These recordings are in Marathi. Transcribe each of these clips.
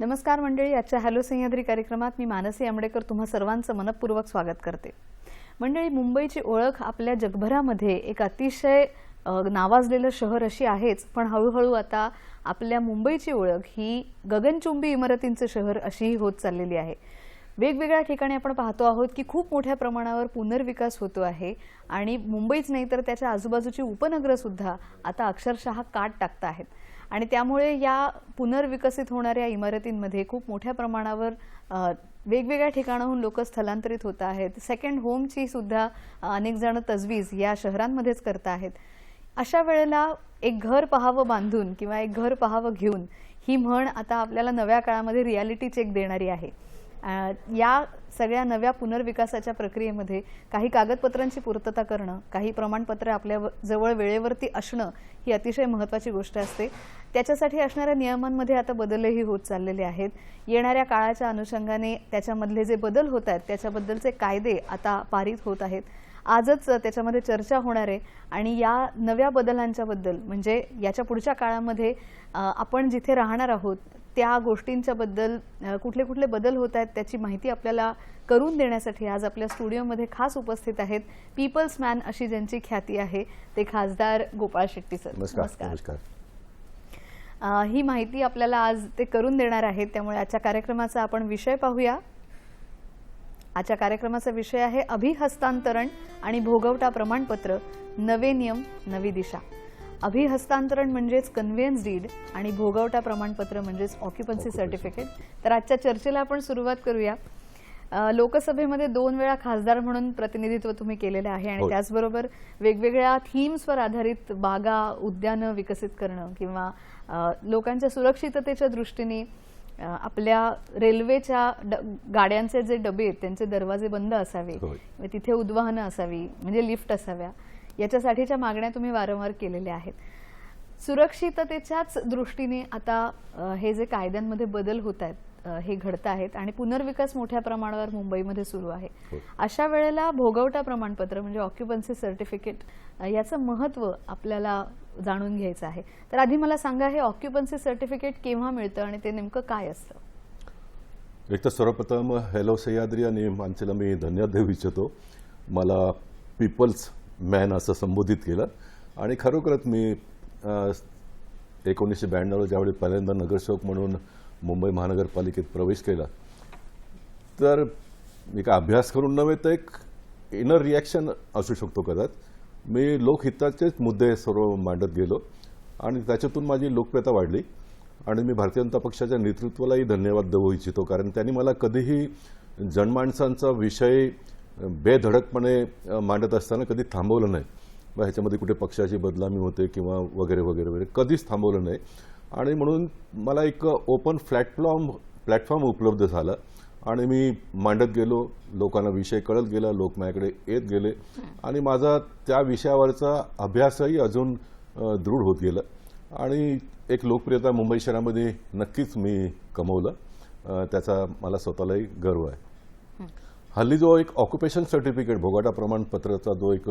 नमस्कार मंडळी, आजच्या हॅलो सह्याद्री कार्यक्रमात मी मानसी आंबेडकर तुम्हा सर्वांचं मनपूर्वक स्वागत करते। मंडळी, मुंबईची ओळख आपल्या जगभरामध्ये एक अतिशय नावाजलेलं शहर अशी आहेच, पण हळूहळू आता आपल्या मुंबईची ओळख ही गगनचुंबी इमारतींचे शहर अशीही होत चाललेली आहे। वेगवेगळ्या ठिकाणी आपण पाहतो आहोत की खूप मोठ्या प्रमाणावर पुनर्विकास होतो आहे आणि मुंबईच नाही तर त्याच्या आजूबाजूची उपनगरं सुद्धा आता अक्षरशः काट टाकत आहेत आणि त्यामुळे या पुनर्विकसित होणाऱ्या इमारतींमध्ये खूप मोठ्या प्रमाणावर वेगवेगळ्या ठिकाणाहून लोक स्थलांतरित होत आहेत। सेकंड होमची सुद्धा अनेक जण तजवीज या शहरांमध्येच करत आहेत। अशा वेळेला एक घर पाहावं बांधून किंवा एक घर पाहावं घेऊन ही म्हण आता आपल्याला नव्या काळामध्ये रियालिटी चेक देणारी आहे। या सगळ्या नव्या पुनर्विकासाच्या प्रक्रियेमध्ये काही कागदपत्रांची पूर्तता करणं, काही प्रमाणपत्र आपल्या जवळ वेळेवरती असणं ही अतिशय महत्त्वाची गोष्ट असते। त्याच्यासाठी असणाऱ्या नियमांमध्ये आता बदलही होत चाललेले आहेत। येणाऱ्या काळाच्या अनुषंगाने त्याच्यामधले जे बदल होत आहेत त्याच्याबद्दलचे कायदे आता पारित होत आहेत। आजच त्याच्यामध्ये चर्चा होणार आहे आणि या नव्या बदलांच्या बद्दल म्हणजे याच्या पुढच्या काळामध्ये आपण जिथे राहणार आहोत त्या गोष्टींच्या बद्दल कुठले कुठले बदल होत आहेत त्याची माहिती आपल्याला करून देण्यासाठी आज आपल्या स्टुडिओमध्ये खास उपस्थित आहेत पीपल्स मॅन अशी ज्यांची ख्याती आहे ते खासदार गोपाळ शेट्टी सर। नमस्कार। ही माहिती आपल्याला आज ते करून देणार आहेत, त्यामुळे आजच्या कार्यक्रमाचा आपण विषय पाहूया। आजच्या कार्यक्रमाचा विषय आहे अभिहस्तांतरण आणि भोगवटा प्रमाणपत्र, नवे नियम नवी दिशा। अभिहस्तांतरण म्हणजेच कन्व्हेन्स डीड आणि भोगवटा प्रमाणपत्र म्हणजेच ऑक्युपन्सी सर्टिफिकेट। तर आजच्या चर्चेला आपण सुरुवात करूया। लोकसभेमध्ये 2 वेळा खासदार म्हणून प्रतिनिधित्व तुम्ही केलेले आहे आणि त्याचबरोबर वेगवेगळ्या थीम्सवर आधारित बागा उद्यानं विकसित करणं किंवा लोकांच्या सुरक्षिततेच्या दृष्टीने आपल्या रेल्वेच्या गाड्यांचे जे डबे आहेत त्यांचे दरवाजे बंद असावे, तिथे उद्वाहनं असावी म्हणजे लिफ्ट असाव्या, याच्यासाठीच्या मागण्या तुम्ही वारंवार केलेल्या आहेत। सुरक्षिततेच्याच दृष्टीने आता हे जे कायद्यांमध्ये बदल होत आहेत हे घडत आहेत आणि पुनर्विकास मोठ्या प्रमाणावर मुंबईमध्ये सुरू आहे। अशा वेळेला भोगवटा प्रमाणपत्र म्हणजे ऑक्युपन्सी सर्टिफिकेट याचं महत्त्व आपल्याला जाणून घ्यायचं आहे। तर आधी मला सांगा, हे ऑक्युपन्सी सर्टिफिकेट केव्हा मिळतं आणि ते नेमकं काय असतं? एक तर सर्वप्रथम हॅलो सह्याद्री आणि माणसाला मी धन्यवाद देऊ इच्छितो, मला पीपल्स मॅन असं संबोधित केलं आणि खरोखरच मी 1992 ज्यावेळी पहिल्यांदा नगरसेवक म्हणून मुंबई महानगरपालिकेत प्रवेश केला तर मी काय अभ्यास करून नव्हे तर एक इनर रिॲक्शन असू शकतो कदाचित, मी लोकहिताचेच मुद्दे सर्व मांडत गेलो आणि त्याच्यातून माझी लोकप्रियता वाढली आणि मी भारतीय जनता पक्षाच्या नेतृत्वालाही धन्यवाद देऊ इच्छितो, कारण त्यांनी मला कधीही जनमानसांचा विषय बेधडकपणे मांडत असताना कधी थांबवलं नाही। ह्याच्यामध्ये कुठे पक्षाची बदनामी होते किंवा वगैरे वगैरे वगैरे कधीच थांबवलं नाही आणि म्हणून मला एक ओपन प्लॅटफॉर्म उपलब्ध झाला आणि मी मांडत गेलो, लोकांना विषय कळत गेला, लोक माझ्याकडे येत गेले आणि माझा त्या विषयावरचा अभ्यासही अजून दृढ होत गेला आणि एक लोकप्रियता मुंबई शहरामध्ये नक्कीच मी कमवलं, त्याचा मला स्वतःलाही गर्व आहे। हल्ली जो एक ऑक्युपेशन सर्टिफिकेट भोगवटा प्रमाणपत्राचा जो एक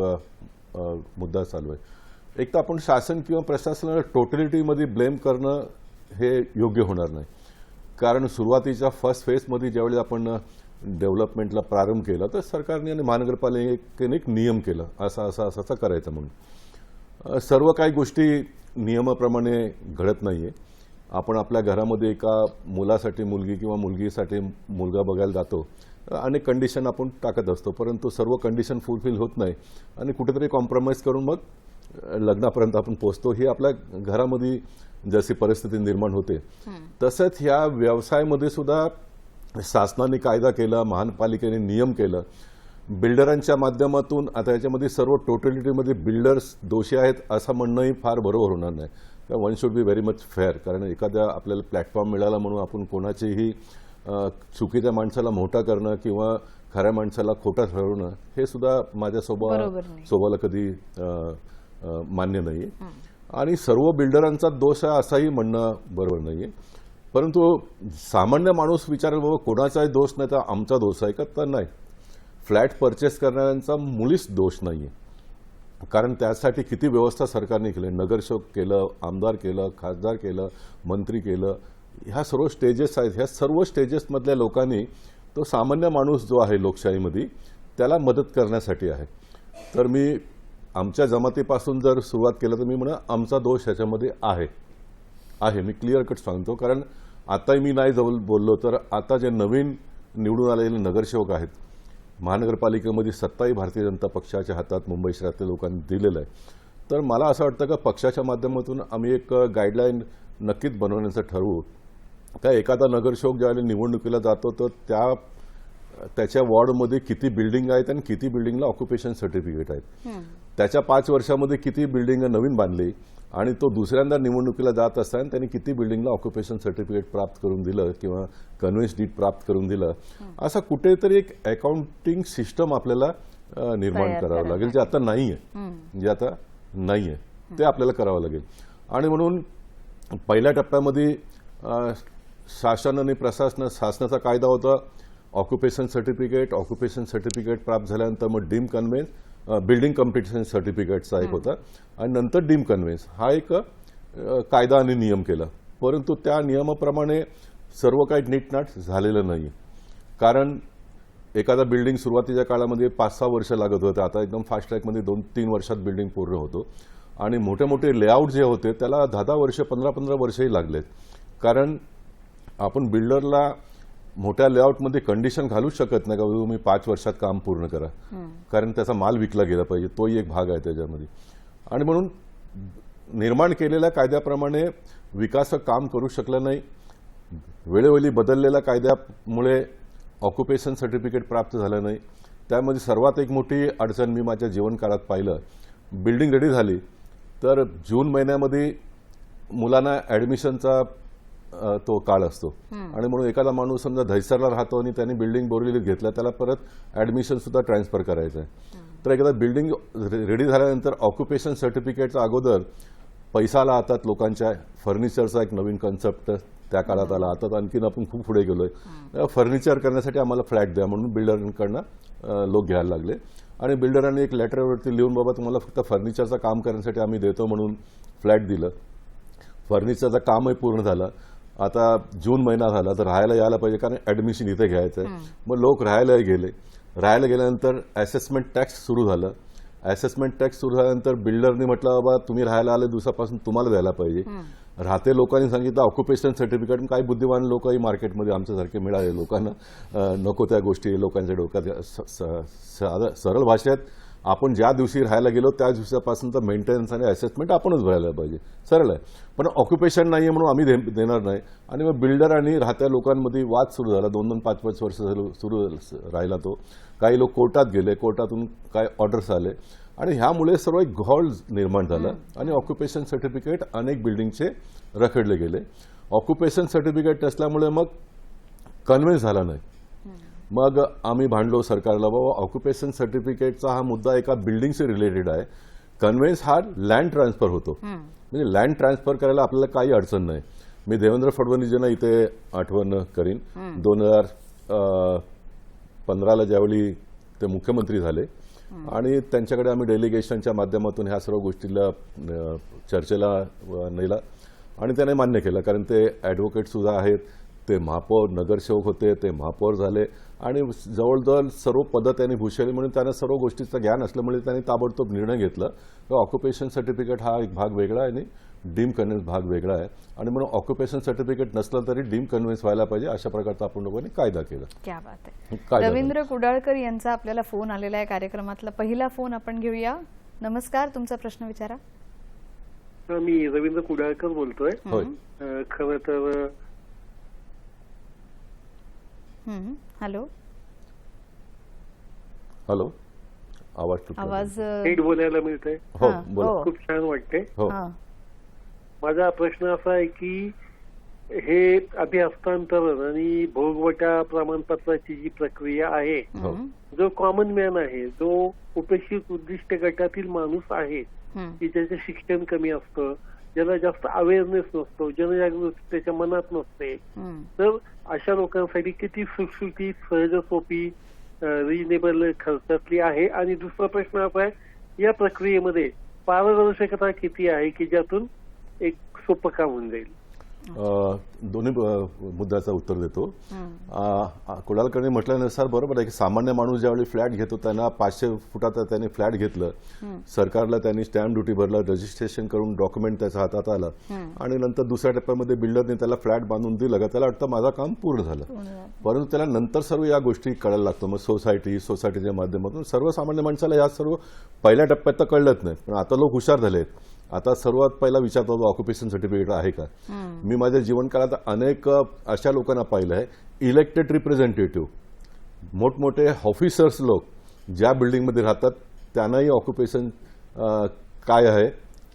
मुद्दा चालू आहे, एक तर आपण शासन किंवा प्रशासनाला टोटलिटीमध्ये ब्लेम करणं हे योग्य होणार नाही, कारण सुरुवातीच्या फर्स्ट फेजमध्ये ज्यावेळी आपण डेव्हलपमेंटला प्रारंभ केला तर सरकारने आणि महानगरपालिकेने एक नियम केला असं करायचं म्हणून। सर्व काही गोष्टी नियमाप्रमाणे घडत नाहीये। आपण आपल्या घरामध्ये एका मुलासाठी मुलगी किंवा मुलगीसाठी मुलगा बघायला जातो, अनेक कंडिशन आपण टाकत असतो, परंतु सर्व कंडिशन फुलफिल होत नाही आणि कुठेतरी कॉम्प्रोमाइज करून मग लग्नापर्यंत आपण पोहोचतो। ही आपल्या घरामध्ये जशी परिस्थिती निर्माण होते तसंच ह्या व्यवसायामध्ये सुद्धा शासनाने कायदा केला, महानगरपालिकेने नियम केलं, बिल्डरांच्या माध्यमातून आता याच्यामध्ये सर्व टोटलिटीमध्ये बिल्डर्स दोषी आहेत असं म्हणणंही फार बरोबर होणार नाही, कारण one should be very much fair, कारण एखाद्या आपल्याला प्लॅटफॉर्म मिळाला म्हणून आपण कोणाचीही चुकीच्या माणसाला मोठा करणं किंवा खऱ्या माणसाला खोटा ठरवणं हे सुद्धा माझ्या स्वभावाला कधी मान्य नाहीये आणि सर्व बिल्डरांचा दोष आहे असाही म्हणणं बरोबर नाहीये, परंतु सामान्य माणूस विचारेल बाबा कोणाचाही दोष नाही तर आमचा दोष आहे का, तर नाही, फ्लॅट परचेस करणाऱ्यांचा मुळीच दोष नाहीये, कारण त्यासाठी किती व्यवस्था सरकारने केली, नगरसेवक केलं, आमदार केलं, खासदार केलं, मंत्री केलं, ह्या सर्व स्टेजेस आहेत, ह्या सर्व स्टेजेसमधल्या लोकांनी तो सामान्य माणूस जो आहे लोकशाहीमध्ये त्याला मदत करण्यासाठी आहे. तर मी आमच्या जमातीपासून जर सुरुवात केलं तर मी म्हणा आमचा दोष ह्याच्यामध्ये आहे मी क्लिअर कट सांगतो. कारण आताही मी नाही बोललो तर आता जे नवीन निवडून आलेले नगरसेवक आहेत महानगरपालिकेमध्ये सत्ताही भारतीय जनता पक्षाच्या हातात मुंबई शहरातल्या लोकांनी दिलेलं आहे. तर मला असं वाटतं का पक्षाच्या माध्यमातून आम्ही एक गाईडलाईन नक्कीच बनवण्याचं ठरवू. का एखादा नगरसेवक ज्यावेळेला निवडणुकीला जातो तर त्याच्या वॉर्डमध्ये किती बिल्डिंग आहेत आणि किती बिल्डिंगला ऑक्युपेशन सर्टिफिकेट आहेत, त्याच्या 5 वर्षामध्ये किती बिल्डिंग नवीन बांधली आणि तो दुसऱ्यांदा निवडणुकीला जात असताना त्यांनी किती बिल्डिंगला ऑक्युपेशन सर्टिफिकेट प्राप्त करून दिलं किंवा कन्व्हेन्स डीड प्राप्त करून दिलं, असा कुठेतरी एक अकाउंटिंग सिस्टम आपल्याला निर्माण करावं लागेल जे आता नाहीये ते आपल्याला करावं लागेल. आणि म्हणून पहिल्या टप्प्यामध्ये शासन आणि शासनाचा कायदा होता ऑक्युपेशन सर्टिफिकेट प्राप्त झाल्यानंतर मग डीम कन्व्हेन्स बिल्डिंग कम्प्लिटेशन सर्टिफिकेटचा एक होता आणि नंतर डीम कन्व्हेन्स हा एक कायदा आणि नियम केला. परंतु त्या नियमाप्रमाणे सर्व काही नीटनाट झालेलं नाही. कारण एखादा बिल्डिंग सुरुवातीच्या काळामध्ये 5-6 वर्ष लागत होतं, आता एकदम फास्ट ट्रॅकमध्ये 2-3 वर्षात बिल्डिंग पूर्ण होतो. आणि मोठे मोठे लेआउट जे होते त्याला 10-10 वर्ष 15-15 वर्षही लागलेत. कारण आपण बिल्डरला मोठ्या लेआउटमध्ये कंडिशन घालूच शकत नाही का तुम्ही 5 वर्षात काम पूर्ण करा, कारण त्याचा माल विकला गेला पाहिजे, तोही एक भाग आहे त्याच्यामध्ये. आणि म्हणून निर्माण केलेल्या कायद्याप्रमाणे विकासक काम करू शकलं नाही. वेळोवेळी बदललेल्या कायद्यामुळे ऑक्युपेशन सर्टिफिकेट प्राप्त झालं नाही. त्यामध्ये सर्वात एक मोठी अडचण मी माझ्या जीवनकाळात पाहिलं, बिल्डिंग रेडी झाली तर जून महिन्यामध्ये मुलांना ॲडमिशनचा तो काळ असतो आणि म्हणून एखादा माणूस समजा दहिसरला राहतो आणि त्याने बिल्डिंग बोरिवलीत घेतला, त्याला परत ॲडमिशन सुद्धा ट्रान्सफर करायचं आहे. तर एकदा बिल्डिंग रेडी झाल्यानंतर ऑक्युपेशन सर्टिफिकेटचा अगोदर पैसा आला हातात लोकांच्या, फर्निचरचा एक नवीन कन्सेप्ट त्या काळात आला. आता आणखीन आपण खूप पुढे गेलोय. फर्निचर करण्यासाठी आम्हाला फ्लॅट द्या म्हणून बिल्डरांकडनं लोक घ्यायला लागले आणि बिल्डरांनी एक लेटरवरती लिहून बाबा तुम्हाला फक्त फर्निचरचं काम करण्यासाठी आम्ही देतो म्हणून फ्लॅट दिलं. फर्निचरचं कामही पूर्ण झालं. आता जून महिना झाला तर राहायला यायला पाहिजे कारण ॲडमिशन इथे घ्यायचं आहे. मग लोक राहायला गेल्यानंतर असेसमेंट टॅक्स सुरू झालं. असेसमेंट टॅक्स सुरू झाल्यानंतर बिल्डरनी म्हटलं बाबा तुम्ही राहायला आले दिवसापासून तुम्हाला द्यायला पाहिजे. राहते लोकांनी सांगितलं ऑक्युपेशन सर्टिफिकेट. काही बुद्धिमान लोकही मार्केटमध्ये आमच्यासारखे मिळाले, लोकांना नको त्या गोष्टी लोकांच्या डोक्यात. सरळ भाषेत आपण ज्या दिवशी राहायला गेलो त्या दिवसापासून मेंटेनन्स आणि असेसमेंट आपणच भरायला पाहिजे, सरळ आहे. पण ऑक्युपेशन नाही आहे म्हणून आम्ही देणार नाही. आणि मग बिल्डर आणि राहत्या लोकांमध्ये वाद सुरू झाला. 2-2, 5-5 वर्ष सुरू राहिला तो. काही लोक कोर्टात गेले, कोर्टातून काय ऑर्डर्स आले आणि ह्यामुळे सर्व एक घोळ निर्माण झाला आणि ऑक्युपेशन सर्टिफिकेट अनेक बिल्डिंगचे रखडले गेले. ऑक्युपेशन सर्टिफिकेट नसल्यामुळे मग कन्व्हेन्स झाला नाही. मग आम्ही भांडलो सरकारला, बाबा ऑक्युपेशन सर्टिफिकेटचा हा मुद्दा एका बिल्डिंगशी रिलेटेड आहे, कन्व्हेन्स हा लँड ट्रान्सफर होतो, म्हणजे लँड ट्रान्सफर करायला आपल्याला काही अडचण नाही. मी देवेंद्र फडणवीसजींना इथे आठवण करीन, 2015ला ज्यावेळी ते मुख्यमंत्री झाले आणि त्यांच्याकडे आम्ही डेलिगेशनच्या माध्यमातून ह्या सर्व गोष्टीला चर्चेला नेला आणि त्याने मान्य केलं. कारण ते ॲडव्होकेट सुद्धा आहेत, ते महापौर नगरसेवक होते, ते महापौर झाले आणि जवळजवळ सर्व पदं त्यांनी भूषवली. म्हणून त्यांना सर्व गोष्टीचं ज्ञान असल्यामुळे त्यांनी ताबडतोब निर्णय घेतला की ऑक्युपेशन सर्टिफिकेट हा एक भाग वेगळा आहे आणि डीम कन्व्हेन्स भाग वेगळा आहे आणि म्हणून ऑक्युपेशन सर्टिफिकेट नसलं तरी डीम कन्व्हेन्स व्हायला पाहिजे, अशा प्रकारचा आपण लोकांनी कायदा केला. क्या बात आहे. रवींद्र कुडाळकर यांचा आपल्याला फोन आलेला आहे. कार्यक्रमातला पहिला फोन आपण घेऊया. नमस्कार, तुमचा प्रश्न विचारा. मी रवींद्र कुडाळकर बोलतोय. खरं तर हॅलो हॅलो, आवाज नीट बोलायला मिळतंय. हो बोला. खूप छान वाटतंय. हो, माझा प्रश्न असा आहे की हे अभिहस्तांतरण आणि भोगवटा प्रमाणपत्राची जी प्रक्रिया आहे, जो कॉमन मॅन आहे, जो उपेक्षित उद्दिष्ट गटातील माणूस आहे की ज्याचं शिक्षण कमी असतं, ज्याला जास्त अवेअरनेस नसतो, जनजागृती त्याच्या मनात नसते, तर अशा लोकांसाठी किती सुटसुटीत, सहज सोपी, रिजनेबल खर्चातली आहे. आणि दुसरा प्रश्न असा आहे, या प्रक्रियेमध्ये पारदर्शकता किती आहे की ज्यातून एक सोपं काम होऊन जाईल. दोन्ही मुद्द्याचं उत्तर देतो. कुणालकडे म्हटल्यानुसार बरोबर आहे की सामान्य माणूस ज्यावेळी फ्लॅट घेतो त्यांना 500 फुटाचा त्यांनी फ्लॅट घेतलं, सरकारला त्यांनी स्टॅम्प ड्युटी भरला, रजिस्ट्रेशन करून डॉक्युमेंट त्याच्या हातात आलं आणि नंतर दुसऱ्या टप्प्यामध्ये बिल्डरने त्याला फ्लॅट बांधून दिलं का त्याला वाटतं माझं काम पूर्ण झालं. परंतु त्याला नंतर सर्व या गोष्टी कळायला लागतं. मग सोसायटीच्या माध्यमातून सर्वसामान्य माणसाला या सर्व पहिल्या टप्प्यात तर कळलंच नाही, पण आता लोक हुशार झाले आहेत. आता सर्वात पहिला विचारतो ऑक्युपेशन सर्टिफिकेट आहे का. मी माझ्या जीवनकाळात अनेक अशा लोकांना पाहिलं आहे, इलेक्टेड रिप्रेझेंटेटिव्ह, मोठमोठे ऑफिसर्स लोक ज्या बिल्डिंगमध्ये राहतात त्यांनाही ऑक्युपेशन काय आहे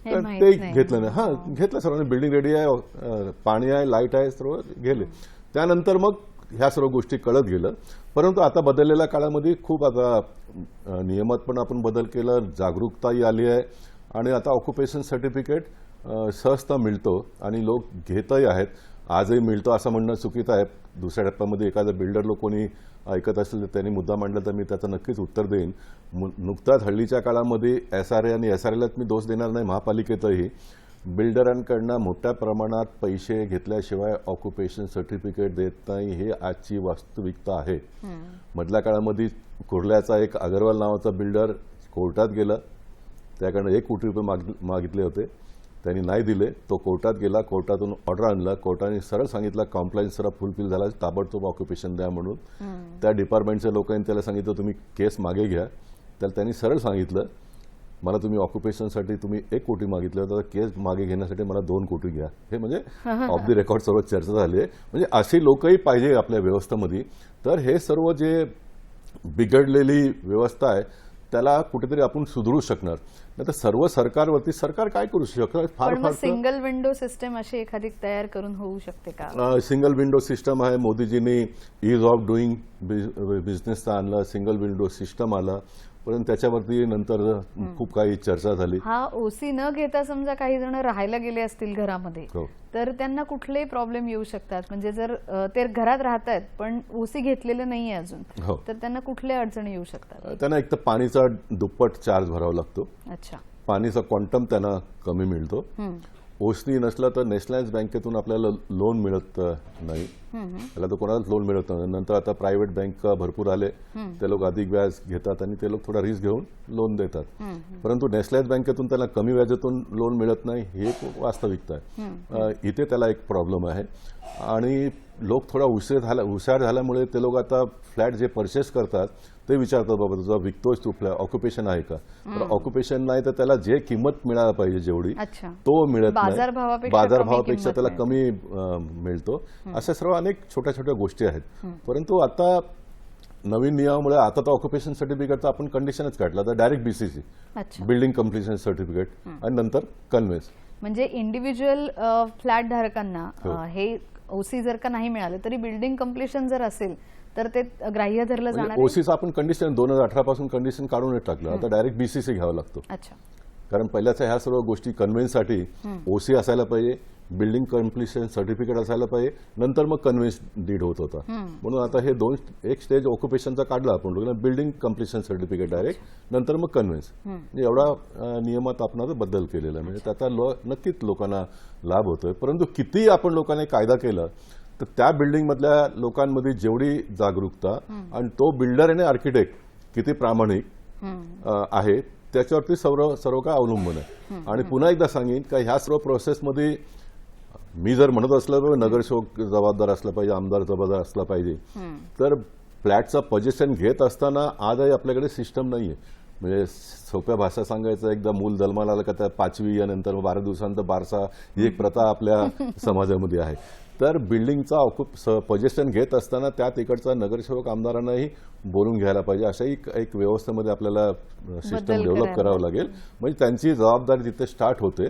तर ते घेतलं नाही. हां, घेतलं सर्वांनी, बिल्डिंग रेडी आहे, पाणी आहे, लाईट आहे, सर्व गेले. त्यानंतर मग ह्या सर्व गोष्टी कळत गेलं. परंतु आता बदललेल्या काळामध्ये खूप आता नियमात पण आपण बदल केला, जागरूकताही आली आहे आणि आता ऑक्युपेशन सर्टिफिकेट सहजता मिळतो आणि लोक घेतही आहेत. आजही मिळतो असं म्हणणं चुकीचं आहे. दुसऱ्या टप्प्यामध्ये एखादा बिल्डर लोक कोणी ऐकत असेल तर त्यांनी मुद्दा मांडला तर मी त्याचं नक्कीच उत्तर देईन. नुकताच हल्लीच्या काळामध्ये SRA आणि SRAलाच मी दोष देणार नाही, महापालिकेतही बिल्डरांकडनं मोठ्या प्रमाणात पैसे घेतल्याशिवाय ऑक्युपेशन सर्टिफिकेट देत नाही, हे आजची वास्तविकता आहे. मधल्या काळामध्ये कुर्ल्याचा एक अगरवाल नावाचा बिल्डर कोर्टात गेला, त्याकडनं 1 कोटी रुपये मागितले होते, त्यांनी नाही दिले. तो कोर्टात गेला, कोर्टातून ऑर्डर आणला, कोर्टाने सरळ सांगितलं कॉम्प्लायन्स जरा फुलफिल झाला, ताबडतोब ऑक्युपेशन द्या म्हणून. त्या डिपार्टमेंटच्या लोकांनी त्याला सांगितलं तुम्ही केस मागे घ्या. त्याला त्यांनी सरळ सांगितलं मला तुम्ही ऑक्युपेशनसाठी तुम्ही 1 कोटी मागितलं होतं, केस मागे घेण्यासाठी मला 2 कोटी घ्या. हे म्हणजे ऑफ द रेकॉर्ड सर्व चर्चा झाली आहे. म्हणजे अशी लोकही पाहिजे आपल्या व्यवस्थेमध्ये. तर हे सर्व जे बिघडलेली व्यवस्था आहे त्याला कुठेतरी आपण सुधारू शकणार. नाही तर सर्व सरकारवरती सरकार काय करू शकतं. फार सिंगल विंडो सिस्टम अशी एखादी तयार करून होऊ शकते का. सिंगल विंडो सिस्टम आहे. मोदीजींनी ईज ऑफ डुईंग बिझनेसचं आणलं, सिंगल विंडो सिस्टम आला, पण त्याच्यावरती नंतर खूप काही चर्चा झाली. हा ओसी न घेता समजा काही जण राहायला गेले असतील घरामध्ये तर त्यांना कुठलेही प्रॉब्लेम येऊ शकतात. म्हणजे जर ते घरात राहतात पण ओसी घेतलेलं नाहीये अजून तर त्यांना कुठल्या अडचणी येऊ शकतात. त्यांना एक तर पाणीचा दुप्पट चार्ज भरावा लागतो. अच्छा. पाणीचा क्वांटम त्यांना कमी मिळतो. ओसनी नसला तर नॅशनलाइज बँकेतून आपल्याला लोन मिळत नाही, त्याला तर कोणालाच लोन मिळत नाही. नंतर आता प्रायव्हेट बँक भरपूर आले, ते लोक अधिक व्याज घेतात आणि ते लोक थोडा रिस्क घेऊन लोन देतात. परंतु नॅशनलाइज बँकेतून त्याला कमी व्याजातून लोन मिळत नाही, हे वास्तविकता आहे. इथे त्याला एक प्रॉब्लेम आहे. आणि लोक थोडा हुशार झाल्यामुळे ते लोक आता फ्लॅट जे परचेस करतात ते विचारतात बाबा तुझा विकतोस तू फ्लॅट, ऑक्युपेशन आहे का. तर ऑक्युपेशन नाही तर त्याला जे किंमत मिळायला पाहिजे जेवढी तो मिळत नाही, बाजारभावापेक्षा त्याला कमी मिळतो. अशा सर्व अनेक छोट्या छोट्या गोष्टी आहेत. परंतु आता नवीन नियमामुळे आता तर ऑक्युपेशन सर्टिफिकेटचा आपण कंडिशनच काढला, तर direct BCC building completion certificate आणि नंतर कन्व्हेन्स. म्हणजे इंडिव्हिज्युअल फ्लॅट धारकांना हे ओसी जर का नाही मिळालं तरी बिल्डिंग कम्प्लिशन जर असेल तर ते ग्राह्य धरलं जाणार. ओसीचं आपण कंडिशन 2018 पासून कंडिशन काढूनच टाकलं, आता डायरेक्ट BCC घ्यावा लागतो. अच्छा. कारण पहिल्याच्या ह्या सर्व गोष्टी कन्व्हेन्ससाठी ओसी असायला पाहिजे, बिल्डिंग कम्प्लिशन सर्टिफिकेट असायला पाहिजे, नंतर मग कन्व्हेन्स डीड होत होता. म्हणून आता हे एक स्टेज ऑक्युपेशनचा काढला आपण, बिल्डिंग कम्प्लिशन सर्टिफिकेट डायरेक्ट, नंतर मग कन्व्हेन्स. म्हणजे एवढा नियमात आपण आता बदल केलेला आहे. म्हणजे त्याचा नक्कीच लोकांना लाभ होतोय. परंतु कितीही आपण लोकांनी कायदा केला तर त्या बिल्डिंगमधल्या लोकांमध्ये जेवढी जागरूकता आणि तो बिल्डर आणि आर्किटेक्ट किती प्रामाणिक आहे त्याच्यावरती सर्व काय अवलंबून आहे. आणि पुन्हा एकदा सांगेन का ह्या सर्व प्रोसेसमध्ये मी जर म्हणत असलं तर नगरसेवक जबाबदार असला पाहिजे, आमदार जबाबदार असला पाहिजे. तर फ्लॅटचं पोझिशन घेत असताना आजही आपल्याकडे सिस्टम नाहीये. म्हणजे सोप्या भाषा सांगायचं, एकदा मूल जन्माला आलं का त्या 5वी या नंतर 12 दिवसांचा बारसा ही एक प्रथा आपल्या समाजामध्ये आहे. तर बिल्डिंगचा पोझिशन घेत असताना त्यात इकडचा नगरसेवक आमदारांनाही बोलून घ्यायला पाहिजे. अशाही एक व्यवस्थेमध्ये आपल्याला सिस्टम डेव्हलप करावं लागेल. म्हणजे त्यांची जबाबदारी तिथे स्टार्ट होते.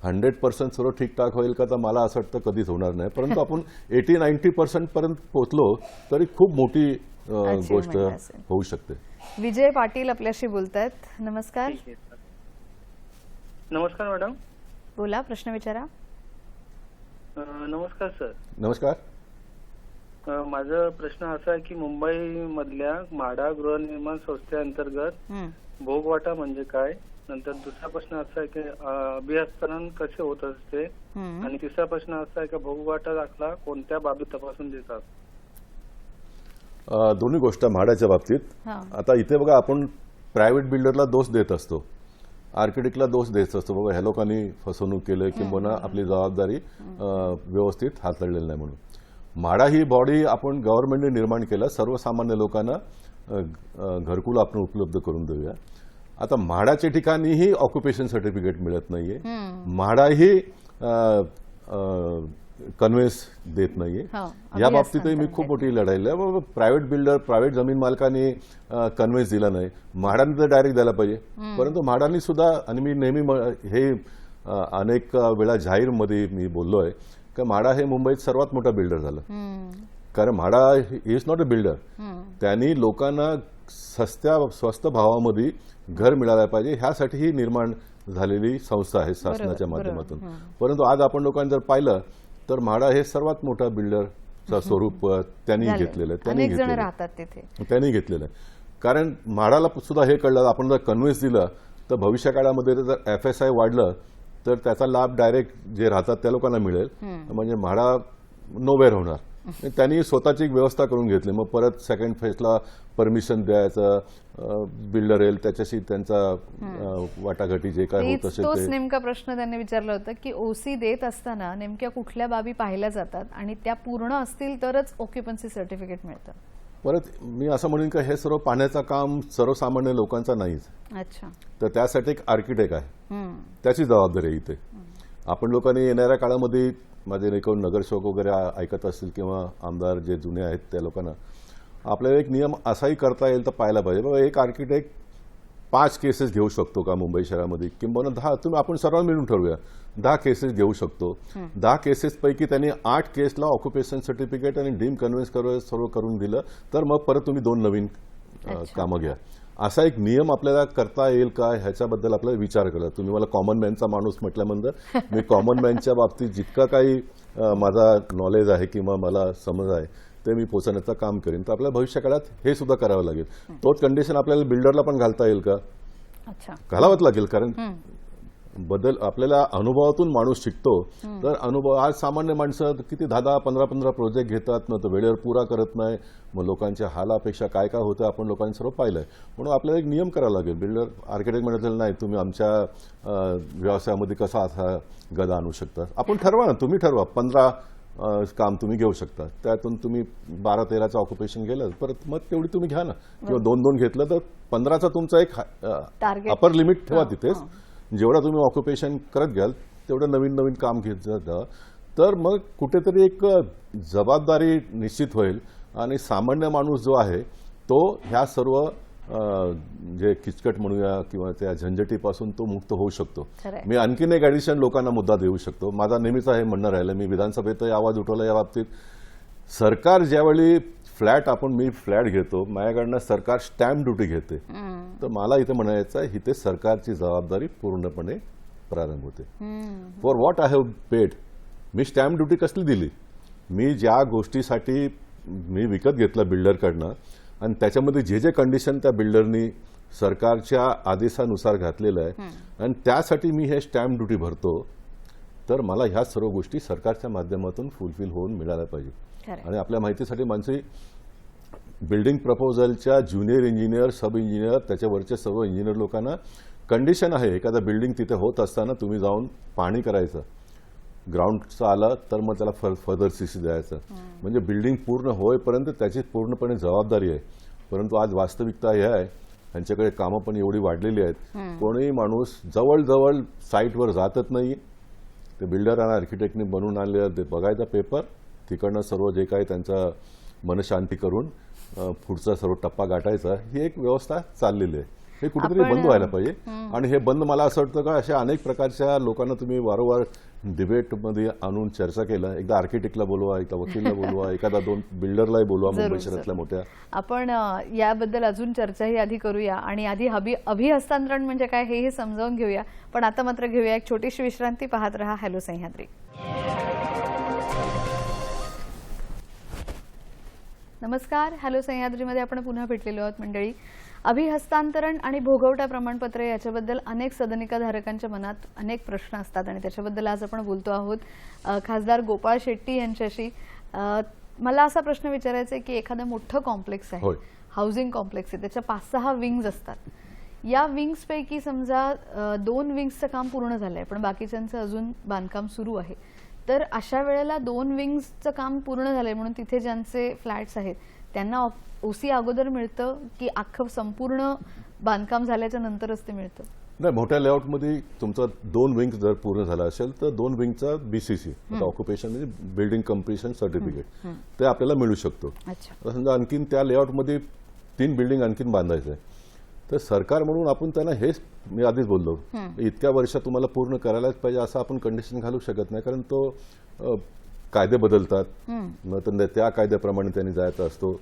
100% सर्व ठीकठाक होईल का तर मला असं वाटतं कधीच होणार नाही. परंतु आपण 80-90% पर्यंत पोहोचलो तरी खूप मोठी गोष्ट होऊ शकते. विजय पाटील आपल्याशी बोलतायत. नमस्कार. नमस्कार मॅडम. बोला, प्रश्न विचारा. नमस्कार सर. नमस्कार. माझा प्रश्न असा आहे की मुंबई मधल्या म्हाडा गृहनिर्माण संस्थेअंतर्गत भोगवाटा म्हणजे काय नंतर दुसरा प्रश्न असा आहे की अभिहस्तांतरण कसे होत असते, आणि तिसरा प्रश्न असा आहे की भोगवाटा दाखला कोणत्या बाबी तपासून देतात. दोन्ही गोष्ट म्हाडाच्या बाबतीत. हा. आता इथे बघा, आपण प्रायव्हेट बिल्डरला दोष देत असतो, आर्किटेक्टला दोष देत असतो, बाबा ह्या लोकांनी फसवणूक केलं किंवा आपली जबाबदारी व्यवस्थित हाताळलेली नाही म्हणून. म्हाडा ही बॉडी आपण गव्हर्नमेंटने निर्माण केलं, सर्वसामान्य लोकांना घरकुल आपण उपलब्ध करून देऊया. आता म्हाडाच्या ठिकाणीही ऑक्युपेशन सर्टिफिकेट मिळत नाहीये, म्हाडाही कन्व्हेन्स देत नाहीये. या बाबतीतही मी खूप मोठी लढाई लढली. प्रायव्हेट बिल्डर, प्रायव्हेट जमीन मालकांनी कन्व्हेन्स दिला नाही, म्हाडाने तर डायरेक्ट द्यायला पाहिजे. परंतु म्हाडाने सुद्धा, आणि मी नेहमी हे अनेक वेळा जाहीरमध्ये मी बोललोय की म्हाडा हे मुंबईत सर्वात मोठा बिल्डर झालं. कारण MHADA is not a builder. त्यांनी लोकांना स्वस्त भावामध्ये घर मिळालं पाहिजे, ह्यासाठी ही निर्माण झालेली संस्था आहे शासनाच्या माध्यमातून. परंतु आज आपण लोकांनी जर पाहिलं तर म्हाडा हे सर्वात मोठा बिल्डरचं स्वरूप त्यांनी घेतलेलं आहे. त्यांनी घेतलेलं आहे. कारण म्हाडाला सुद्धा हे कळलं, आपण जर कन्व्हेन्स दिलं तर भविष्य काळामध्ये जर FSI वाढलं तर त्याचा लाभ डायरेक्ट जे राहतात त्या लोकांना मिळेल, म्हणजे म्हाडा नोवेअर होणार. त्यांनी स्वतःची एक व्यवस्था करून घेतली. मग परत सेकंड फेजला परमिशन द्यायचं, बिल्डर येईल त्याच्याशी त्यांचा वाटाघाटी जे काय होत असेल. तोच नेमका प्रश्न त्यांनी विचारला होता की OC देत असताना नेमक्या कुठल्या बाबी पाहिल्या जातात आणि त्या पूर्ण असतील तरच ऑक्युपन्सी सर्टिफिकेट मिळतं. परत मी असं म्हणेन की हे सर्व पाहण्याचं काम सर्वसामान्य लोकांचा नाहीच. अच्छा. तर त्यासाठी एक आर्किटेक्ट आहे, त्याची जबाबदारी आहे इथे. आपण लोकांनी येणाऱ्या काळामध्ये, माझे एकूण नगरसेवक वगैरे ऐकत असतील किंवा आमदार जे जुने आहेत त्या लोकांना, आपल्याला एक नियम असाही करता येईल तर पाहायला पाहिजे. बाबा एक आर्किटेक्ट 5 केसेस घेऊ शकतो का मुंबई शहरामध्ये, किंवा 10, तुम्ही आपण सर्व मिळून ठरवूया 10 केसेस घेऊ शकतो. 10 केसेसपैकी त्यांनी 8 केसला ऑक्युपेशन सर्टिफिकेट आणि डीम कन्व्हेन्स सर्व करून दिलं तर मग परत तुम्ही 2 नवीन कामं घ्या. असा एक नियम आपल्याला करता येईल का ह्याच्याबद्दल आपल्याला विचार करा. तुम्ही मला कॉमन मॅनचा माणूस म्हटल्यानंतर मी कॉमन मॅनच्या बाबतीत जितका काही माझा नॉलेज आहे किंवा मला समज आहे ते मी पोचवण्याचं काम करेन. तर आपल्याला भविष्य काळात हे सुद्धा करावं लागेल. तोच कंडिशन आपल्याला बिल्डरला पण घालता येईल का? घालावंच लागेल. कारण बदल आपल्याला अनुभवातून माणूस शिकतो. तर अनुभव, आज सामान्य माणसं किती 10-10, 15-15 प्रोजेक्ट घेतात, न तर वेळेवर पुरा करत नाही. मग लोकांच्या हालापेक्षा काय काय होतं आपण लोकांनी सर्व पाहिलंय. म्हणून आपल्याला एक नियम करावा लागेल. बिल्डर आर्किटेक्ट म्हणायचं नाही तुम्ही आमच्या व्यवसायामध्ये कसा असा गदा आणू शकता. आपण ठरवा ना, तुम्ही ठरवा 15 काम तुम्ही घेऊ शकता, त्यातून तुम्ही 12-13चं ऑक्युपेशन गेलं परत मग तेवढी तुम्ही घ्या ना, किंवा 2-2 घेतलं तर 15चा तुमचा एक अपर लिमिट ठेवा तिथेच. जेवढा तुम्ही ऑक्युपेशन करत घ्याल तेवढं नवीन नवीन काम घेत जाता, तर मग कुठेतरी एक जबाबदारी निश्चित होईल आणि सामान्य माणूस जो आहे तो ह्या सर्व जे किचकट म्हणूया किंवा त्या झंझटीपासून तो मुक्त होऊ शकतो. मी आणखीन एक ॲडिशन लोकांना मुद्दा देऊ शकतो. माझा नेहमीचा हे म्हणणं राहिलं, मी विधानसभेतही आवाज उठवला या बाबतीत. सरकार ज्यावेळी मी फ्लॅट घेतो, माझ्याकडनं सरकार स्टॅम्प ड्युटी घेते, तर मला इथे म्हणायचं आहे इथे सरकारची जबाबदारी पूर्णपणे प्रारंभ होते. For what I have paid. Me stamp duty कसली दिली? मी ज्या गोष्टीसाठी मी विकत घेतलं बिल्डरकडनं आणि त्याच्यामध्ये जे जे कंडिशन त्या बिल्डरनी सरकारच्या आदेशानुसार घातलेलं आहे आणि त्यासाठी मी हे स्टॅम्प ड्युटी भरतो, तर मला ह्या सर्व गोष्टी सरकारच्या माध्यमातून फुलफिल होऊन मिळाल्या पाहिजे. आणि आपल्या माहितीसाठी माणसे बिल्डिंग प्रपोजलच्या ज्युनियर इंजिनियर, सब इंजिनियर, त्याच्यावरचे सर्व इंजिनियर लोकांना कंडिशन आहे, एखादा बिल्डिंग तिथे होत असताना तुम्ही जाऊन पाहणी करायचं, ग्राउंडचं आलं तर मग त्याला फर्दर CC द्यायचं. म्हणजे बिल्डिंग पूर्ण होईपर्यंत त्याची पूर्णपणे जबाबदारी आहे. परंतु आज वास्तविकता हे आहे, त्यांच्याकडे कामं पण एवढी वाढलेली आहेत, कोणीही माणूस जवळजवळ साईटवर जातच नाही. ते बिल्डर आणि आर्किटेक्टनी बनवून आणले, ते बघायचा पेपर, तिकडनं सर्व जे काही त्यांचा मनशांती करून पुढचा सर्व टप्पा गाठायचा, ही एक व्यवस्था चाललेली आहे. हे कुठेतरी बंद व्हायला पाहिजे. आणि हे बंद, मला असं वाटतं का अशा अनेक प्रकारच्या लोकांना तुम्ही वारंवार डिबेटमध्ये आणून चर्चा केलं. एकदा आर्किटेक्टला बोलवा, एकदा वकीलला बोलवा, एखादा 2 बिल्डरलाही बोलवा मुंबई शहरातल्या मोठ्या. आपण याबद्दल अजून चर्चाही आधी करूया आणि आधी अभिहस्तांतरण म्हणजे काय हे समजावून घेऊया. पण आता मात्र घेऊया एक छोटीशी विश्रांती. पाहत रहा हॅलो सह्याद्री. नमस्कार. हॅलो सह्याद्रीमध्ये आपण पुन्हा भेटलेलो आहोत मंडळी. अभिहस्तांतरण आणि भोगवटा प्रमाणपत्र याच्याबद्दल अनेक सदनिकाधारकांच्या मनात अनेक प्रश्न असतात आणि त्याच्याबद्दल आज आपण बोलतो आहोत खासदार गोपाळ शेट्टी यांच्याशी. मला असा प्रश्न विचारायचा आहे की एखादं मोठं कॉम्प्लेक्स आहे, हाऊसिंग कॉम्प्लेक्स आहे, त्याच्या 5-6 विंग्ज असतात. या विंग्स पैकी समजा 2 विंग्सचं काम पूर्ण झालंय पण बाकीच्यांचं अजून बांधकाम सुरू आहे, तर अशा वेळेला 2 विंग्सचं काम पूर्ण झालंय म्हणून तिथे ज्यांचे फ्लॅट्स आहेत त्यांना ओसी अगोदर मिळतं की अख्खं संपूर्ण बांधकाम झाल्याच्या नंतरच ते मिळतं? नाही, मोठ्या लेआउटमध्ये तुमचा 2 विंग जर पूर्ण झाला असेल तर 2 विंगचा बीसीसी ऑक्युपेशन म्हणजे बिल्डिंग कम्प्लिशन सर्टिफिकेट ते आपल्याला मिळू शकतो. आता समजा आणखीन त्या लेआउटमध्ये 3 बिल्डिंग आणखीन बांधायचं आहे तर सरकार म्हणून आपण त्यांना हेच मी आधीच बोललो इतक्या वर्षात तुम्हाला पूर्ण करायलाच पाहिजे असं आपण कंडिशन घालू शकत नाही, कारण तो कायदे बदलतात मग त्या कायद्याप्रमाणे त्यांनी जायचा असतो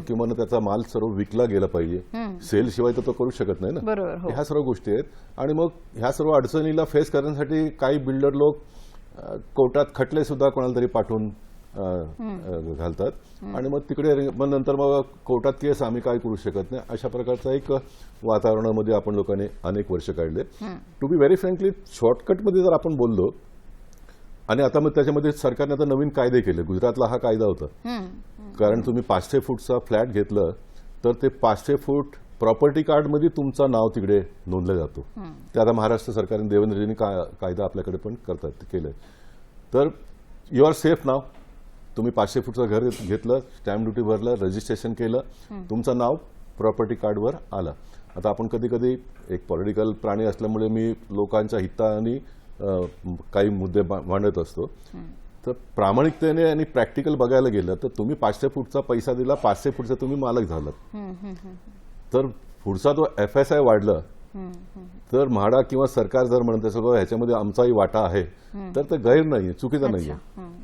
किंवा त्याचा माल सर्व विकला गेला पाहिजे. सेल शिवाय तर तो करू शकत नाही ना. ह्या सर्व गोष्टी आहेत आणि मग ह्या सर्व अडचणीला फेस करण्यासाठी काही बिल्डर लोक कोर्टात खटले सुद्धा कोणाला तरी पाठवून घालतात आणि मग तिकडे मग नंतर मग कोर्टात केस आम्ही काय करू शकत नाही अशा प्रकारचा एक वातावरणामध्ये आपण लोकांनी अनेक वर्ष काढले. टू बी व्हेरी फ्रँकली शॉर्टकटमध्ये जर आपण बोललो आणि आता मग त्याच्यामध्ये सरकारने आता नवीन कायदे केले. गुजरातला हा कायदा होता, कारण तुम्ही 500 फूटचा फ्लॅट घेतलं तर ते 500 फूट प्रॉपर्टी कार्डमध्ये तुमचं नाव तिकडे नोंदलं जातो. ते आता महाराष्ट्र सरकारने देवेंद्रजींनी कायदा आपल्याकडे पण करतात केलंय. तर यू आर सेफ नाव. तुम्ही 500 फूटचं घर घेतलं, स्टॅम्प ड्युटी भरलं, रजिस्ट्रेशन केलं, तुमचं नाव प्रॉपर्टी कार्डवर आलं. आता आपण कधी कधी एक पॉलिटिकल प्राणी असल्यामुळे मी लोकांच्या हिताने काही मुद्दे मांडत असतो. तर प्रामाणिकतेने आणि प्रॅक्टिकल बघायला गेलं तर तुम्ही 500 फूटचा पैसा दिला, 500 फूटचा तुम्ही मालक झालात. तर पुढचा तो FSI वाढलं तर म्हाडा किंवा सरकार जर म्हणत असेल ह्याच्यामध्ये आमचाही वाटा आहे तर ते गैर नाहीये, चुकीचं नाहीये.